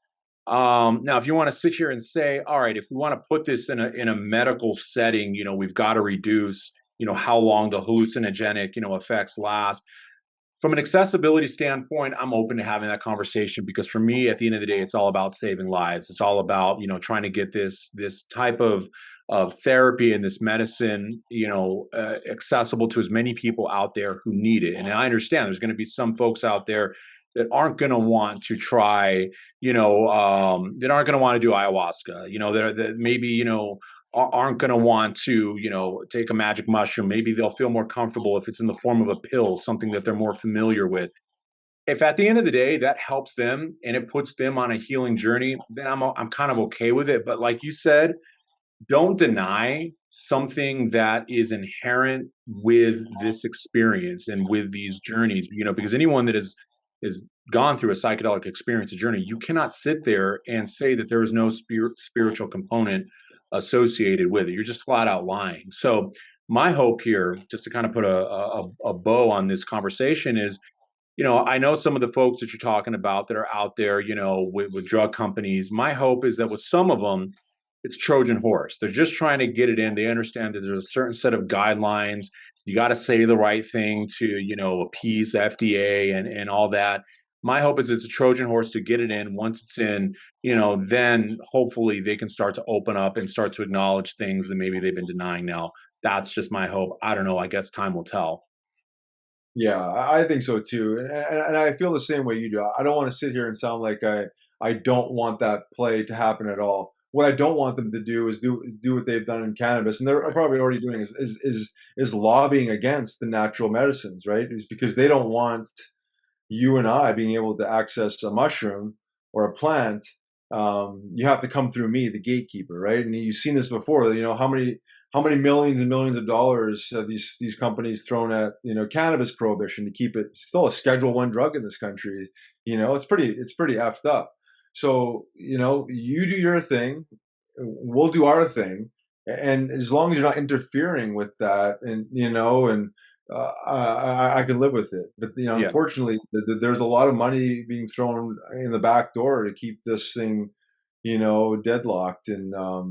Now, if you want to sit here and say, all right, if we want to put this in a medical setting, we've got to reduce, how long the hallucinogenic, effects last. From an accessibility standpoint, I'm open to having that conversation, because for me, at the end of the day, it's all about saving lives. It's all about, trying to get this type of therapy and this medicine, accessible to as many people out there who need it. And I understand there's going to be some folks out there that aren't going to want to try, that aren't going to want to do ayahuasca, that maybe, aren't going to want to, take a magic mushroom. Maybe they'll feel more comfortable if it's in the form of a pill, something that they're more familiar with. If at the end of the day that helps them and it puts them on a healing journey, then I'm kind of okay with it. But like you said, don't deny something that is inherent with this experience and with these journeys, because anyone that is gone through a psychedelic experience, a journey, you cannot sit there and say that there is no spiritual component associated with it. You're just flat out lying. So my hope here, just to kind of put a bow on this conversation, is, I know some of the folks that you're talking about that are out there, with drug companies. My hope is that with some of them, it's Trojan horse. They're just trying to get it in. They understand that there's a certain set of guidelines. You got to say the right thing to, appease FDA and all that. My hope is it's a Trojan horse to get it in. Once it's in, then hopefully they can start to open up and start to acknowledge things that maybe they've been denying now. That's just my hope. I don't know. I guess time will tell. Yeah, I think so too, and I feel the same way you do. I don't want to sit here and sound like I don't want that play to happen at all. What I don't want them to do is do what they've done in cannabis, and they're Right. probably already doing, is lobbying against the natural medicines, right? Is because they don't want you and I being able to access a mushroom or a plant. You have to come through me, the gatekeeper, right? And you've seen this before. How many millions and millions of dollars have these companies thrown at cannabis prohibition to keep it still a Schedule One drug in this country? It's pretty effed up. So you do your thing, we'll do our thing, and as long as you're not interfering with that, and I can live with it. But Yeah. unfortunately, there's a lot of money being thrown in the back door to keep this thing, deadlocked, and I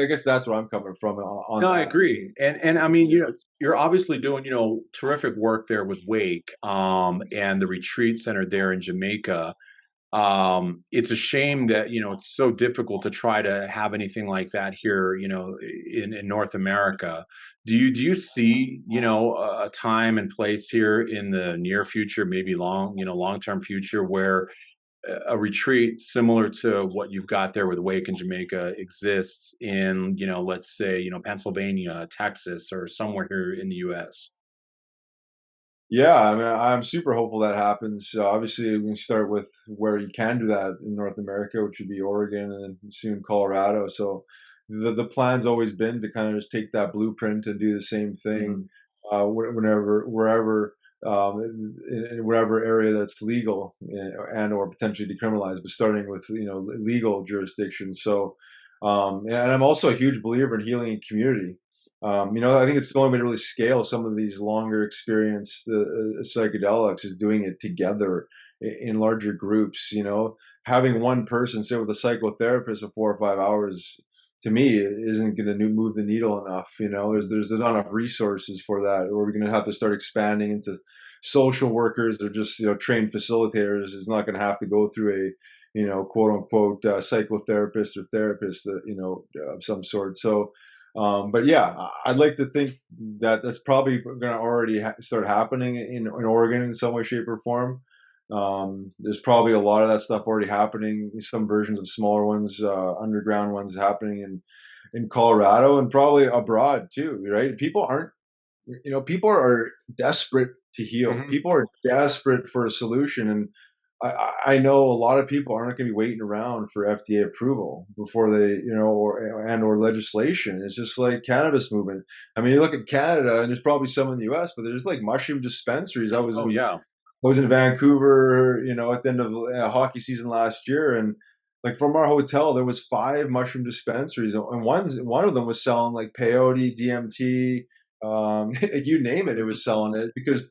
guess that's where I'm coming from on No, I that. agree. And I mean, you're obviously doing, terrific work there with Wake, and the retreat center there in Jamaica. It's a shame that, it's so difficult to try to have anything like that here, in North America. Do you see, a time and place here in the near future, maybe long-term future, where a retreat similar to what you've got there with Wake in Jamaica exists in, let's say, Pennsylvania, Texas, or somewhere here in the US? Yeah, I mean, I'm super hopeful that happens. Obviously, we can start with where you can do that in North America, which would be Oregon and then soon Colorado. So the plan's always been to kind of just take that blueprint and do the same thing, Mhm. wherever. in whatever area that's legal and or potentially decriminalized, but starting with legal jurisdictions. So, and I'm also a huge believer in healing in community. I think it's the only way to really scale some of these longer experience psychedelics is doing it together in larger groups. Having one person sit with a psychotherapist for 4 or 5 hours to me isn't going to move the needle enough. There's not enough resources for that. Or we're going to have to start expanding into social workers or just trained facilitators. Is not going to have to go through a quote unquote psychotherapist or therapist of some sort. So but yeah, I'd like to think that that's probably going to already start happening in Oregon in some way, shape, or form. There's probably a lot of that stuff already happening. Some versions of smaller ones, underground ones, happening in Colorado and probably abroad too. Right? People are desperate to heal. Mm-hmm. People are desperate for a solution, and I know a lot of people aren't going to be waiting around for FDA approval before they, or legislation. It's just like cannabis movement. I mean, you look at Canada, and there's probably some in the U.S., but there's like mushroom dispensaries. Oh yeah. I was in Vancouver, at the end of hockey season last year, and like from our hotel, there was 5 mushroom dispensaries, and one of them was selling like peyote, DMT, like you name it, it was selling it because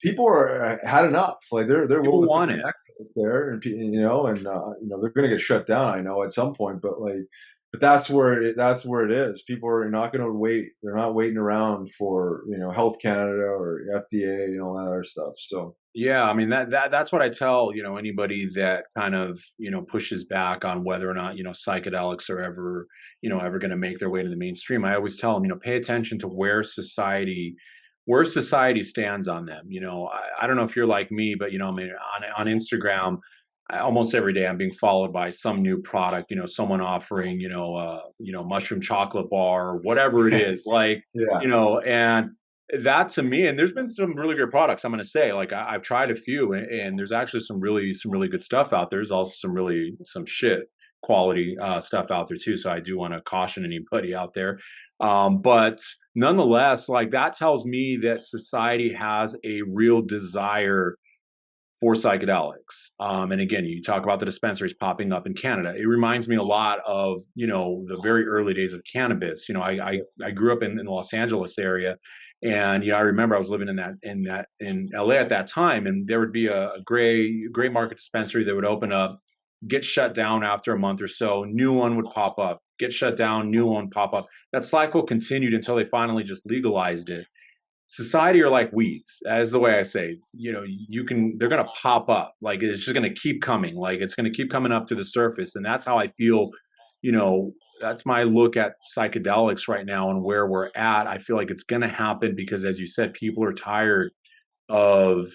people are had enough. Like they're People willing to put want their it. neck out there, and they're going to get shut down. I know at some point, but that's where it is. People are not going to wait. They're not waiting around for Health Canada or FDA and all that other stuff. So. Yeah, I mean that's what I tell, anybody that kind of, pushes back on whether or not, psychedelics are ever going to make their way to the mainstream. I always tell them, pay attention to where society stands on them. I don't know if you're like me, but I mean on Instagram, almost every day I'm being followed by some new product, someone offering, mushroom chocolate bar, or whatever it is, like, Yeah. and that to me, and there's been some really good products. I'm going to say, like I've tried a few, and there's actually some really good stuff out there. There's also some shit quality stuff out there too. So I do want to caution anybody out there, but nonetheless, like that tells me that society has a real desire for psychedelics. And again, you talk about the dispensaries popping up in Canada. It reminds me a lot of, the very early days of cannabis. I grew up in the Los Angeles area, and I remember I was living in LA at that time, and there would be a gray market dispensary that would open up, get shut down after a month or so, new one would pop up, get shut down, new one pop up. That cycle continued until they finally just legalized it. Society are like weeds, as the way I say. They're gonna pop up. Like it's just gonna keep coming. Like it's gonna keep coming up to the surface, and that's how I feel. That's my look at psychedelics right now and where we're at. I feel like it's gonna happen because, as you said, people are tired of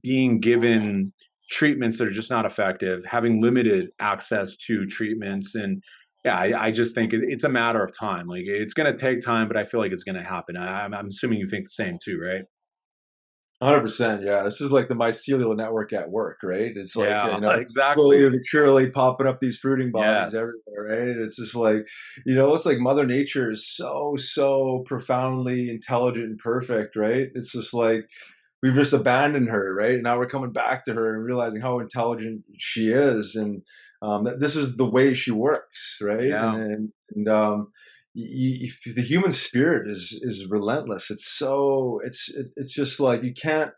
being given treatments that are just not effective, having limited access to treatments, and yeah, I just think it's a matter of time. Like it's going to take time, but I feel like it's going to happen. I'm assuming you think the same too, right? 100%. Yeah. This is like the mycelial network at work, right? It's like, Yeah, slowly exactly. but surely popping up these fruiting bodies Yes. everywhere, right? It's just like, it's like Mother Nature is so, so profoundly intelligent and perfect, right? It's just like we've just abandoned her, right? And now we're coming back to her and realizing how intelligent she is. And that this is the way she works, right? Yeah. And the human spirit is relentless. It's just like you can't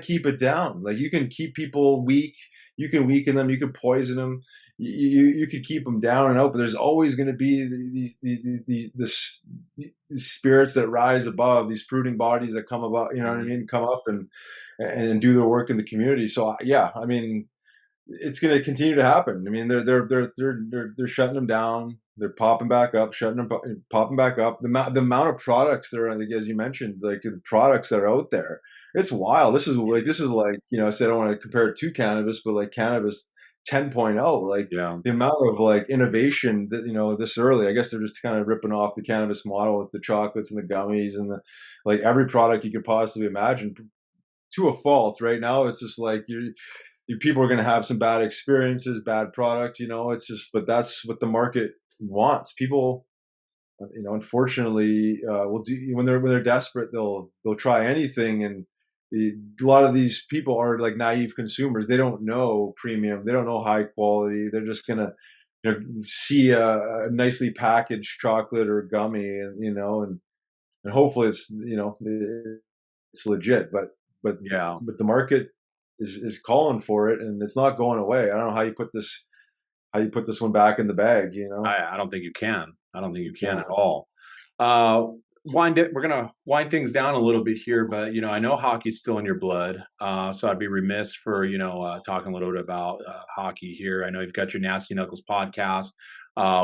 keep it down. Like you can keep people weak, you can weaken them, you can poison them, you could keep them down and out. But there's always going to be these spirits that rise above, these fruiting bodies that come about. You know what I Mhm. mean? Come up and do their work in the community. So yeah, I mean, it's going to continue to happen. I mean, they're shutting them down. They're popping back up, shutting them, popping back up. The amount of products that are, like, as you mentioned, like the products that are out there, it's wild. This is like I said, I don't want to compare it to cannabis, but like cannabis 10.0, like Yeah. the amount of like innovation that this early. I guess they're just kind of ripping off the cannabis model with the chocolates and the gummies and the like every product you could possibly imagine to a fault. Right now, it's just like people are going to have some bad experiences, bad product. It's just, but that's what the market wants. People, unfortunately, will do when they're desperate. They'll try anything, and a lot of these people are like naive consumers. They don't know premium. They don't know high quality. They're just gonna, see a nicely packaged chocolate or gummy, and and hopefully it's legit. But Yeah. but the market is calling for it, and it's not going away. I don't know how you put this one back in the bag. I don't think you can. I don't think you can Yeah. at all. We're gonna wind things down a little bit here, but I know hockey's still in your blood. So I'd be remiss for talking a little bit about hockey here. I know you've got your Nasty Knuckles podcast,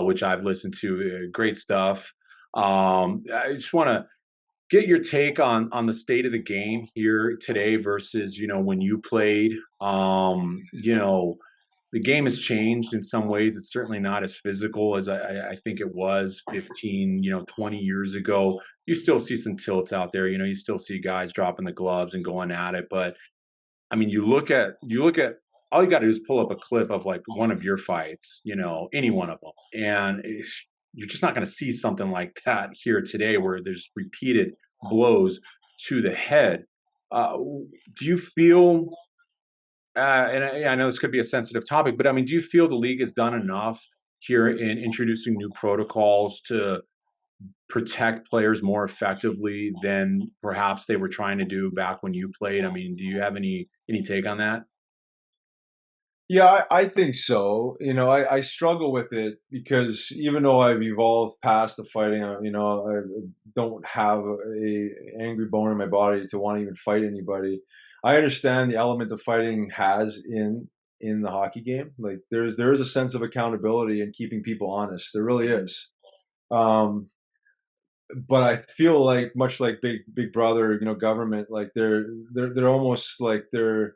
which I've listened to. Great stuff. I just want to get your take on the state of the game here today versus when you played. The game has changed in some ways. It's certainly not as physical as I think it was 15, 20 years ago. You still see some tilts out there. You still see guys dropping the gloves and going at it. But I mean, you look at all you got to do is pull up a clip of like one of your fights, any one of them, and you're just not going to see something like that here today, where there's repeated blows to the head. Do you feel? And I know this could be a sensitive topic, but I mean, do you feel the league has done enough here in introducing new protocols to protect players more effectively than perhaps they were trying to do back when you played? I mean, do you have any take on that? Yeah, I think so. I struggle with it because even though I've evolved past the fighting, I don't have a angry bone in my body to want to even fight anybody. I understand the element of fighting has in the hockey game. Like there is a sense of accountability and keeping people honest. There really is. Um, but I feel like much like Big Brother, government, like they're almost like they're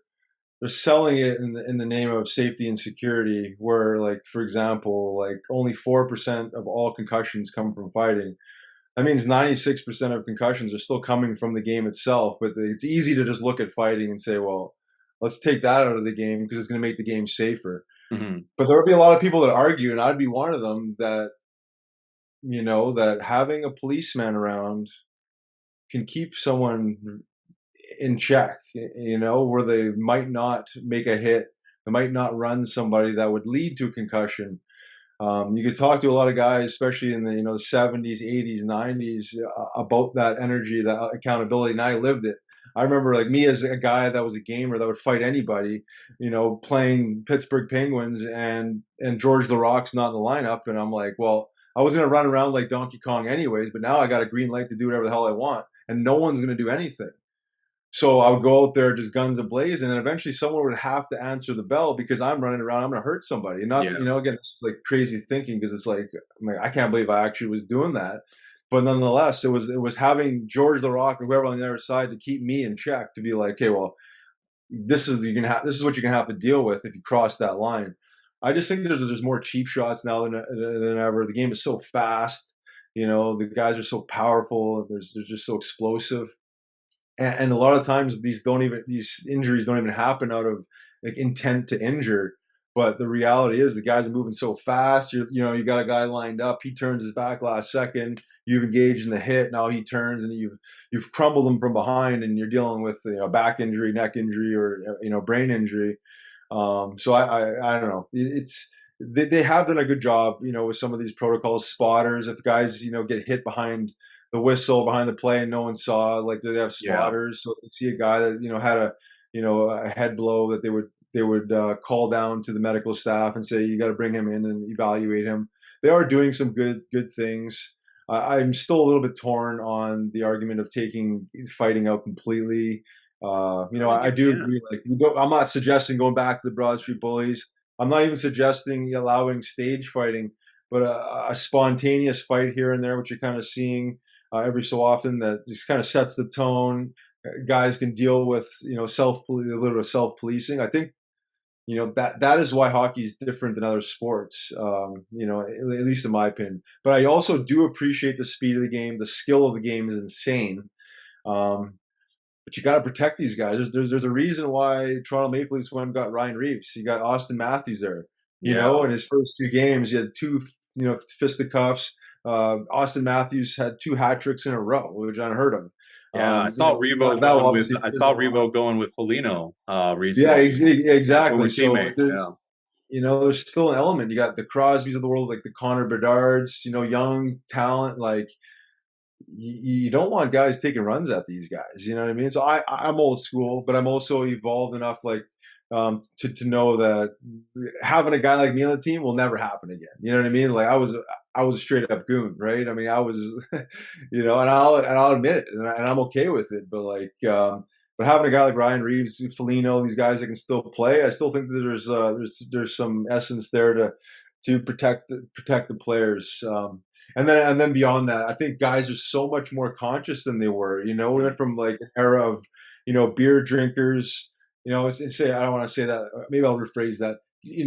selling it in the name of safety and security, where, like, for example, like only 4% of all concussions come from fighting. That means 96% of concussions are still coming from the game itself. But it's easy to just look at fighting and say, well, let's take that out of the game because it's going to make the game safer. Hmm. But there would be a lot of people that argue, and I'd be one of them, that that having a policeman around can keep someone in check, where they might not make a hit, they might not run somebody that would lead to a concussion. You could talk to a lot of guys, especially in the the 70s, 80s, 90s, about that energy, that accountability, and I lived it. I remember, like, me as a guy that was a gamer that would fight anybody, playing Pittsburgh Penguins, and George LaRock's not in the lineup, and I'm like, well, I was gonna run around like Donkey Kong anyways, but now I got a green light to do whatever the hell I want, and no one's gonna do anything. So I would go out there just guns ablaze, and then eventually someone would have to answer the bell because I'm running around. I'm going to hurt somebody. And not, Yeah. Again, this is like crazy thinking because it's like, I can't believe I actually was doing that. But nonetheless, it was having George LaRock and whoever on the other side to keep me in check, to be like, okay, well, this is what you're gonna have to deal with if you cross that line. I just think there's more cheap shots now than ever. The game is so fast. The guys are so powerful. They're just so explosive, and a lot of times these injuries don't even happen out of like intent to injure. But the reality is the guys are moving so fast. You got a guy lined up. He turns his back last second. You've engaged in the hit. Now he turns and you've crumbled him from behind, and you're dealing with back injury, neck injury, or brain injury. So I don't know. They have done a good job, with some of these protocols. Spotters, if guys get hit behind the whistle, behind the play, and no one saw, like, they have Yeah. spotters, so they see a guy that had a head blow, that they would call down to the medical staff and say, you got to bring him in and evaluate him. They are doing some good things. I'm still a little bit torn on the argument of taking fighting out completely. I think I you do can. agree. Like, I'm not suggesting going back to the Broad Street Bullies. I'm not even suggesting allowing stage fighting, but a spontaneous fight here and there, which you're kind of seeing every so often, that just kind of sets the tone. Guys can deal with a little bit of self policing. I think that is why hockey is different than other sports. At least in my opinion. But I also do appreciate the speed of the game. The skill of the game is insane. Um, but you got to protect these guys. There's a reason why Toronto Maple Leafs went and got Ryan Reeves. You got Austin Matthews there. Yeah. In his first two games, he had two fisticuffs. Austin Matthews had two hat tricks in a row, which I unheard of. Yeah, I saw Revo That'll going with obviously I saw fizzle out. Revo going with Foligno Yeah, recently, a former exactly. So teammate. there's, Yeah, there's still an element. You got the Crosbys of the world, like the Connor Bedards, young talent. Like you don't want guys taking runs at these guys. You know what I mean? So I'm old school, but I'm also evolved enough, like to know that having a guy like me on the team will never happen again. You know what I mean? Like I was a straight up goon, right? I mean, I was, and I'll admit it, and I'm okay with it. But like, but having a guy like Ryan Reeves, Foligno, these guys that can still play, I still think that there's some essence there to protect the players. And then beyond that, I think guys are so much more conscious than they were. We went from like an era of, beer drinkers. Say I don't want to say that. Maybe I'll rephrase that.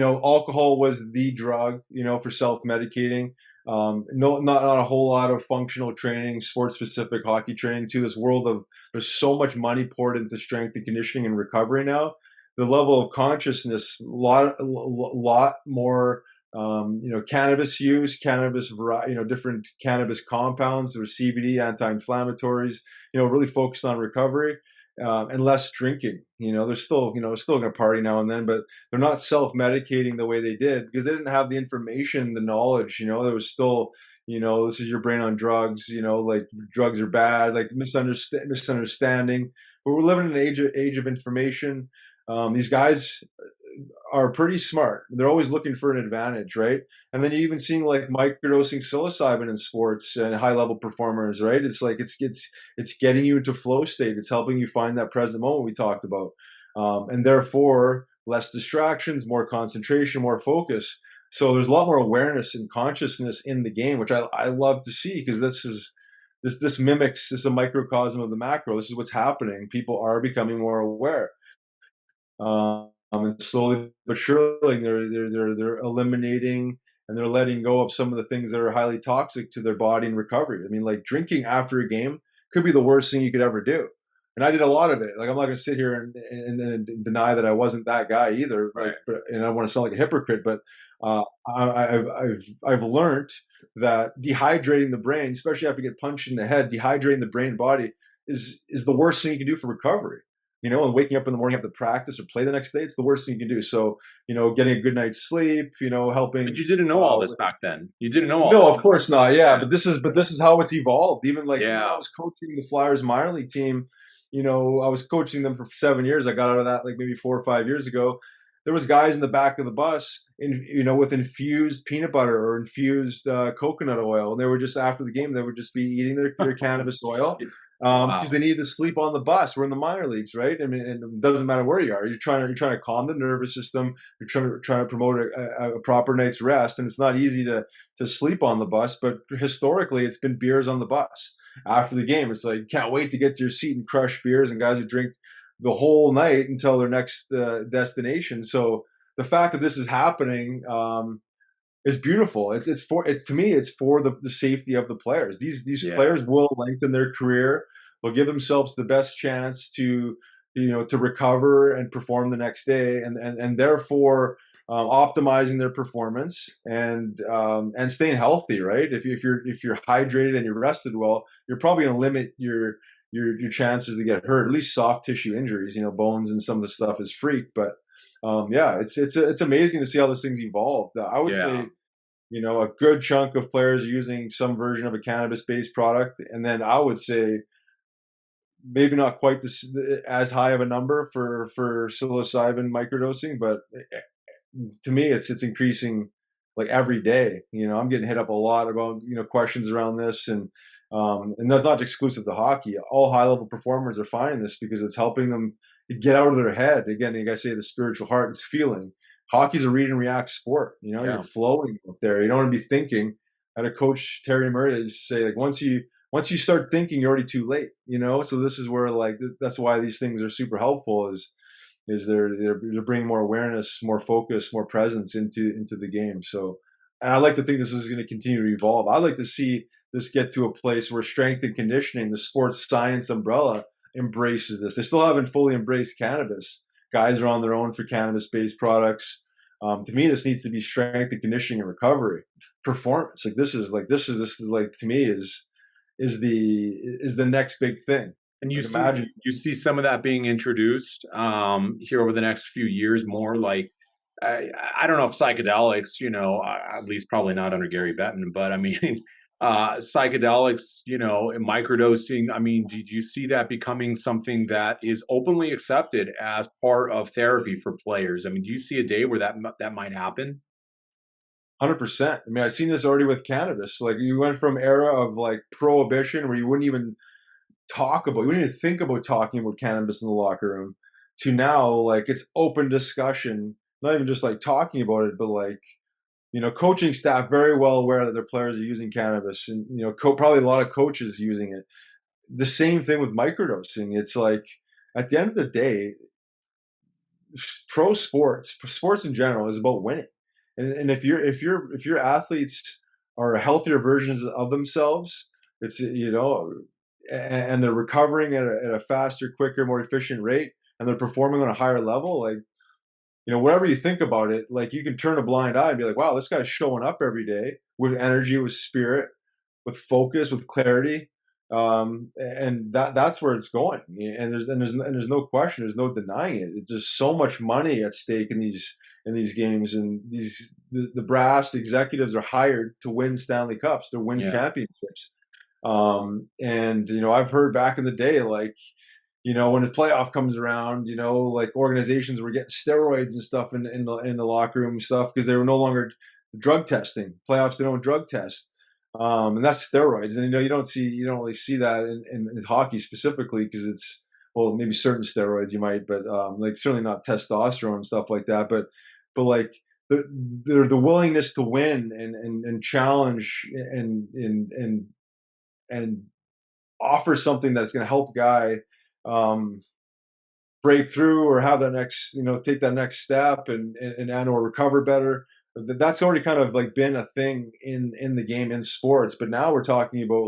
Alcohol was the drug. For self medicating. No, not a whole lot of functional training, sports specific hockey training. To this world of there's so much money poured into strength and conditioning and recovery now. The level of consciousness, lot more cannabis use, different cannabis compounds or CBD, anti-inflammatories, really focused on recovery, and less drinking. They're still going to party now and then, but they're not self-medicating the way they did because they didn't have the information, the knowledge. There was still, this is your brain on drugs. Like drugs are bad, like misunderstanding. But we're living in an age of information. These guys are pretty smart. They're always looking for an advantage, right? And then you even seeing like microdosing psilocybin in sports and high level performers, right? It's like it's getting you into flow state. It's helping you find that present moment we talked about, and therefore less distractions, more concentration, more focus. So there's a lot more awareness and consciousness in the game, which I love to see because this mimics, this is a microcosm of the macro. This is what's happening. People are becoming more aware. And slowly but surely they're eliminating and they're letting go of some of the things that are highly toxic to their body and recovery. I mean, like drinking after a game could be the worst thing you could ever do. And I did a lot of it. Like I'm not going to sit here and deny that I wasn't that guy either. right. And I don't want to sound like a hypocrite, but I've learned that dehydrating the brain, especially after you get punched in the head, dehydrating the brain and body is the worst thing you can do for recovery. And waking up in the morning, have to practice or play the next day, it's the worst thing you can do. So, getting a good night's sleep, helping. But you didn't know all this back then. You didn't know all No, this. of course not. Yeah, but this is how it's evolved. Even like when I Yeah. was coaching the Flyers minor league team, I was coaching them for 7 years. I got out of that like maybe 4 or 5 years ago. There was guys in the back of the bus, with infused peanut butter or infused coconut oil, and they were just after the game, they would just be eating their cannabis oil. Because they needed to sleep on the bus. We're in the minor leagues, right? I mean, and it doesn't matter where you are. You're trying to calm the nervous system. You're trying to promote a proper night's rest, and it's not easy to sleep on the bus. But historically, it's been beers on the bus after the game. It's like you can't wait to get to your seat and crush beers, and guys who drink the whole night until their next destination. So the fact that this is happening. It's beautiful. To me, it's for the safety of the players. These players will lengthen their career. They'll give themselves the best chance to recover and perform the next day, and therefore optimizing their performance and staying healthy. Right? If you're hydrated and you're rested well, you're probably going to limit your chances to get hurt. At least soft tissue injuries. Bones and some of the stuff is freak, but. It's amazing to see how those things evolved. I would say, a good chunk of players are using some version of a cannabis-based product, and then I would say maybe not quite as high of a number for psilocybin microdosing, but to me, it's increasing like every day. I'm getting hit up a lot about questions around this, and that's not exclusive to hockey. All high-level performers are finding this because it's helping them get out of their head. Again, you guys say the spiritual heart is feeling. Hockey's a read and react sport. You're flowing up there. You don't want to be thinking. I had a coach, Terry Murray, that used to say, like, once you start thinking, you're already too late. So this is where that's why these things are super helpful. Is they're bringing more awareness, more focus, more presence into the game. So, and I like to think this is going to continue to evolve. I'd like to see this get to a place where strength and conditioning, the sports science umbrella, embraces this. They still haven't fully embraced cannabis. Guys are on their own for cannabis-based products. To me, this needs to be strength and conditioning and recovery, performance. Like this is to me is the next big thing. And Like imagine you see some of that being introduced here over the next few years, more like I don't know if psychedelics, at least probably not under Gary Bettman, but I mean, psychedelics, and microdosing. I mean, did you see that becoming something that is openly accepted as part of therapy for players? I mean, do you see a day where that might happen? 100%. I mean, I've seen this already with cannabis. Like you went from era of like prohibition where you wouldn't even you wouldn't even think about talking about cannabis in the locker room, to now like it's open discussion, not even just like talking about it, but like, coaching staff very well aware that their players are using cannabis, and, probably a lot of coaches using it. The same thing with microdosing. It's like, at the end of the day, sports in general is about winning. And if your athletes are healthier versions of themselves, it's, and they're recovering at a faster, quicker, more efficient rate, and they're performing on a higher level, like, whatever you think about it, like you can turn a blind eye and be like, wow, this guy's showing up every day with energy, with spirit, with focus, with clarity. And that's where it's going. And there's no question, there's no denying it. It's just so much money at stake in these games, and the brass, the executives are hired to win Stanley Cups, to win Yeah. championships. And I've heard back in the day, like, when the playoff comes around, like organizations were getting steroids and stuff in the locker room and stuff because they were no longer drug testing. Playoffs, they don't drug test, and that's steroids. And you don't really see that in hockey specifically, because it's, well, maybe certain steroids you might, but like certainly not testosterone and stuff like that. But like the willingness to win and challenge and offer something that's going to help a guy break through, or have that next, take that next step and or recover better. That's already kind of like been a thing in the game, in sports. But now we're talking about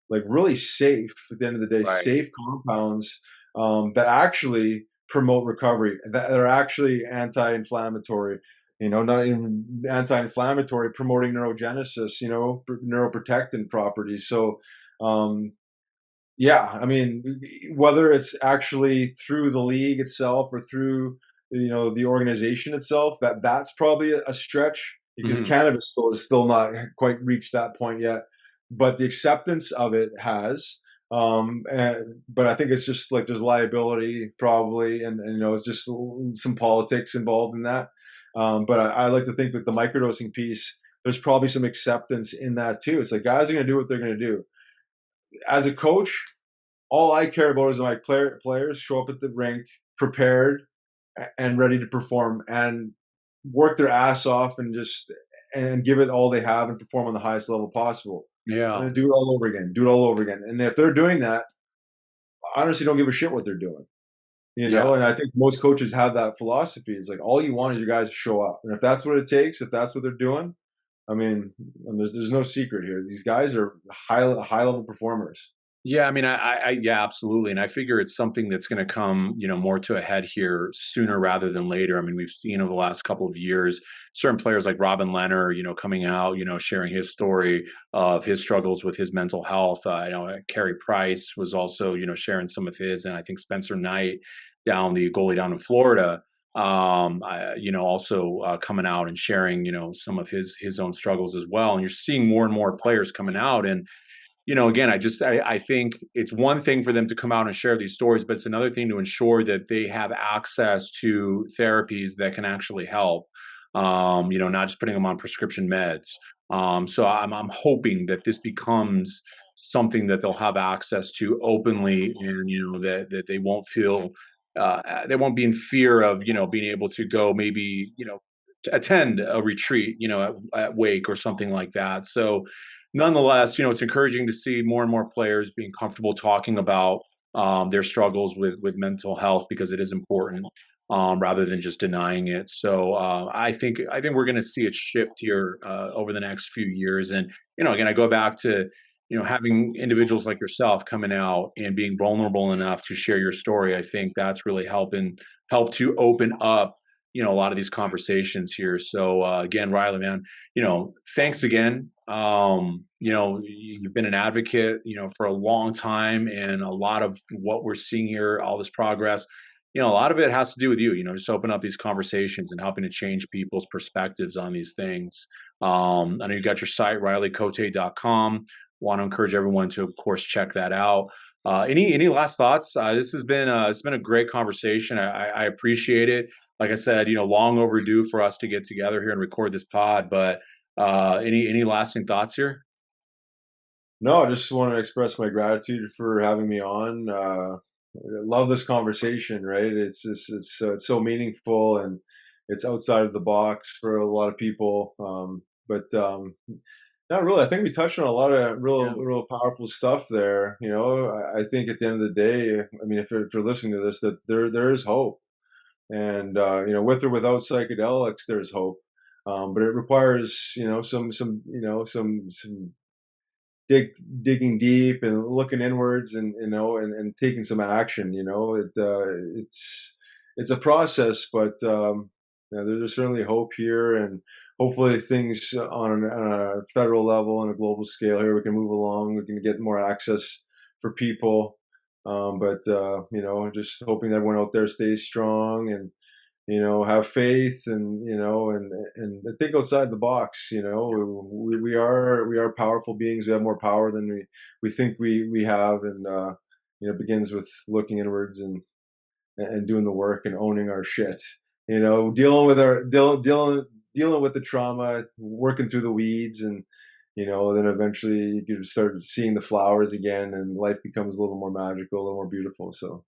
like really safe, at the end of the day, Right. safe compounds that actually promote recovery, that are actually anti-inflammatory. Not even anti-inflammatory, promoting neurogenesis, neuroprotectant properties. So, yeah, I mean, whether it's actually through the league itself or through, the organization itself, that's probably a stretch, because Mhm. cannabis is still not quite reached that point yet. But the acceptance of it has. But I think it's just like there's liability probably, and it's just some politics involved in that. But I like to think that the microdosing piece, there's probably some acceptance in that too. It's like guys are going to do what they're going to do. As a coach, all I care about is my players show up at the rink prepared and ready to perform, and work their ass off, and give it all they have, and perform on the highest level possible. And Yeah. then do it all over again. Do it all over again. And if they're doing that, I honestly don't give a shit what they're doing. Yeah. And I think most coaches have that philosophy. It's like, all you want is your guys to show up. And if that's what it takes, if that's what they're doing, I mean, there's no secret here. These guys are high level performers. Yeah, I mean, yeah, absolutely, and I figure it's something that's going to come, more to a head here sooner rather than later. I mean, we've seen over the last couple of years certain players like Robin Leonard, coming out, sharing his story of his struggles with his mental health. I know Carey Price was also, sharing some of his, and I think Spencer Knight, the goalie down in Florida, also coming out and sharing, some of his own struggles as well. And you're seeing more and more players coming out, and again, I think it's one thing for them to come out and share these stories, but it's another thing to ensure that they have access to therapies that can actually help. Not just putting them on prescription meds. So I'm hoping that this becomes something that they'll have access to openly, and that they won't feel they won't be in fear of being able to go, maybe to attend a retreat at Wake or something like that. So nonetheless, it's encouraging to see more and more players being comfortable talking about their struggles with mental health, because it is important, rather than just denying it. So I think we're going to see a shift here over the next few years. And again, I go back to having individuals like yourself coming out and being vulnerable enough to share your story. I think that's really help to open up a lot of these conversations here. So again, Riley, man, thanks again You've been an advocate, for a long time, and a lot of what we're seeing here, all this progress, a lot of it has to do with you, just open up these conversations and helping to change people's perspectives on these things. I know you got your site, rileycote.com. Want to encourage everyone to, of course, check that out. Any last thoughts? This has been it's been a great conversation. I appreciate it. Like I said, long overdue for us to get together here and record this pod. But any lasting thoughts here? No, I just want to express my gratitude for having me on. I love this conversation, right? It's so meaningful, and it's outside of the box for a lot of people. But not really. I think we touched on a lot of real powerful stuff there. I think at the end of the day, I mean, if you're listening to this, that there is hope, and with or without psychedelics, there's hope. But it requires some digging deep and looking inwards, and taking some action. It's a process, but there's certainly hope here, and hopefully things on a federal level, on a global scale here, we can move along, we can get more access for people. But just hoping that everyone out there stays strong, and have faith, and think outside the box. We are powerful beings. We have more power than we think we have, and it begins with looking inwards, and doing the work, and owning our shit. Dealing with dealing with the trauma, working through the weeds, and then eventually you can start seeing the flowers again, and life becomes a little more magical, a little more beautiful. So.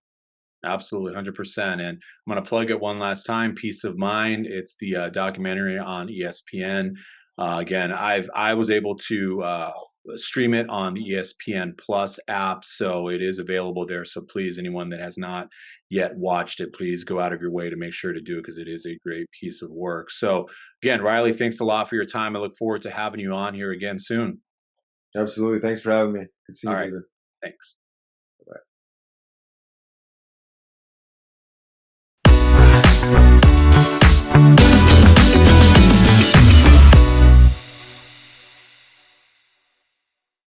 Absolutely, 100%. And I'm going to plug it one last time. Peace of Mind. It's the documentary on ESPN. Again, I was able to stream it on the ESPN Plus app, so it is available there. So please, anyone that has not yet watched it, please go out of your way to make sure to do it, because it is a great piece of work. So again, Riley, thanks a lot for your time. I look forward to having you on here again soon. Absolutely. Thanks for having me. Good to see you, David. Thanks. Bye.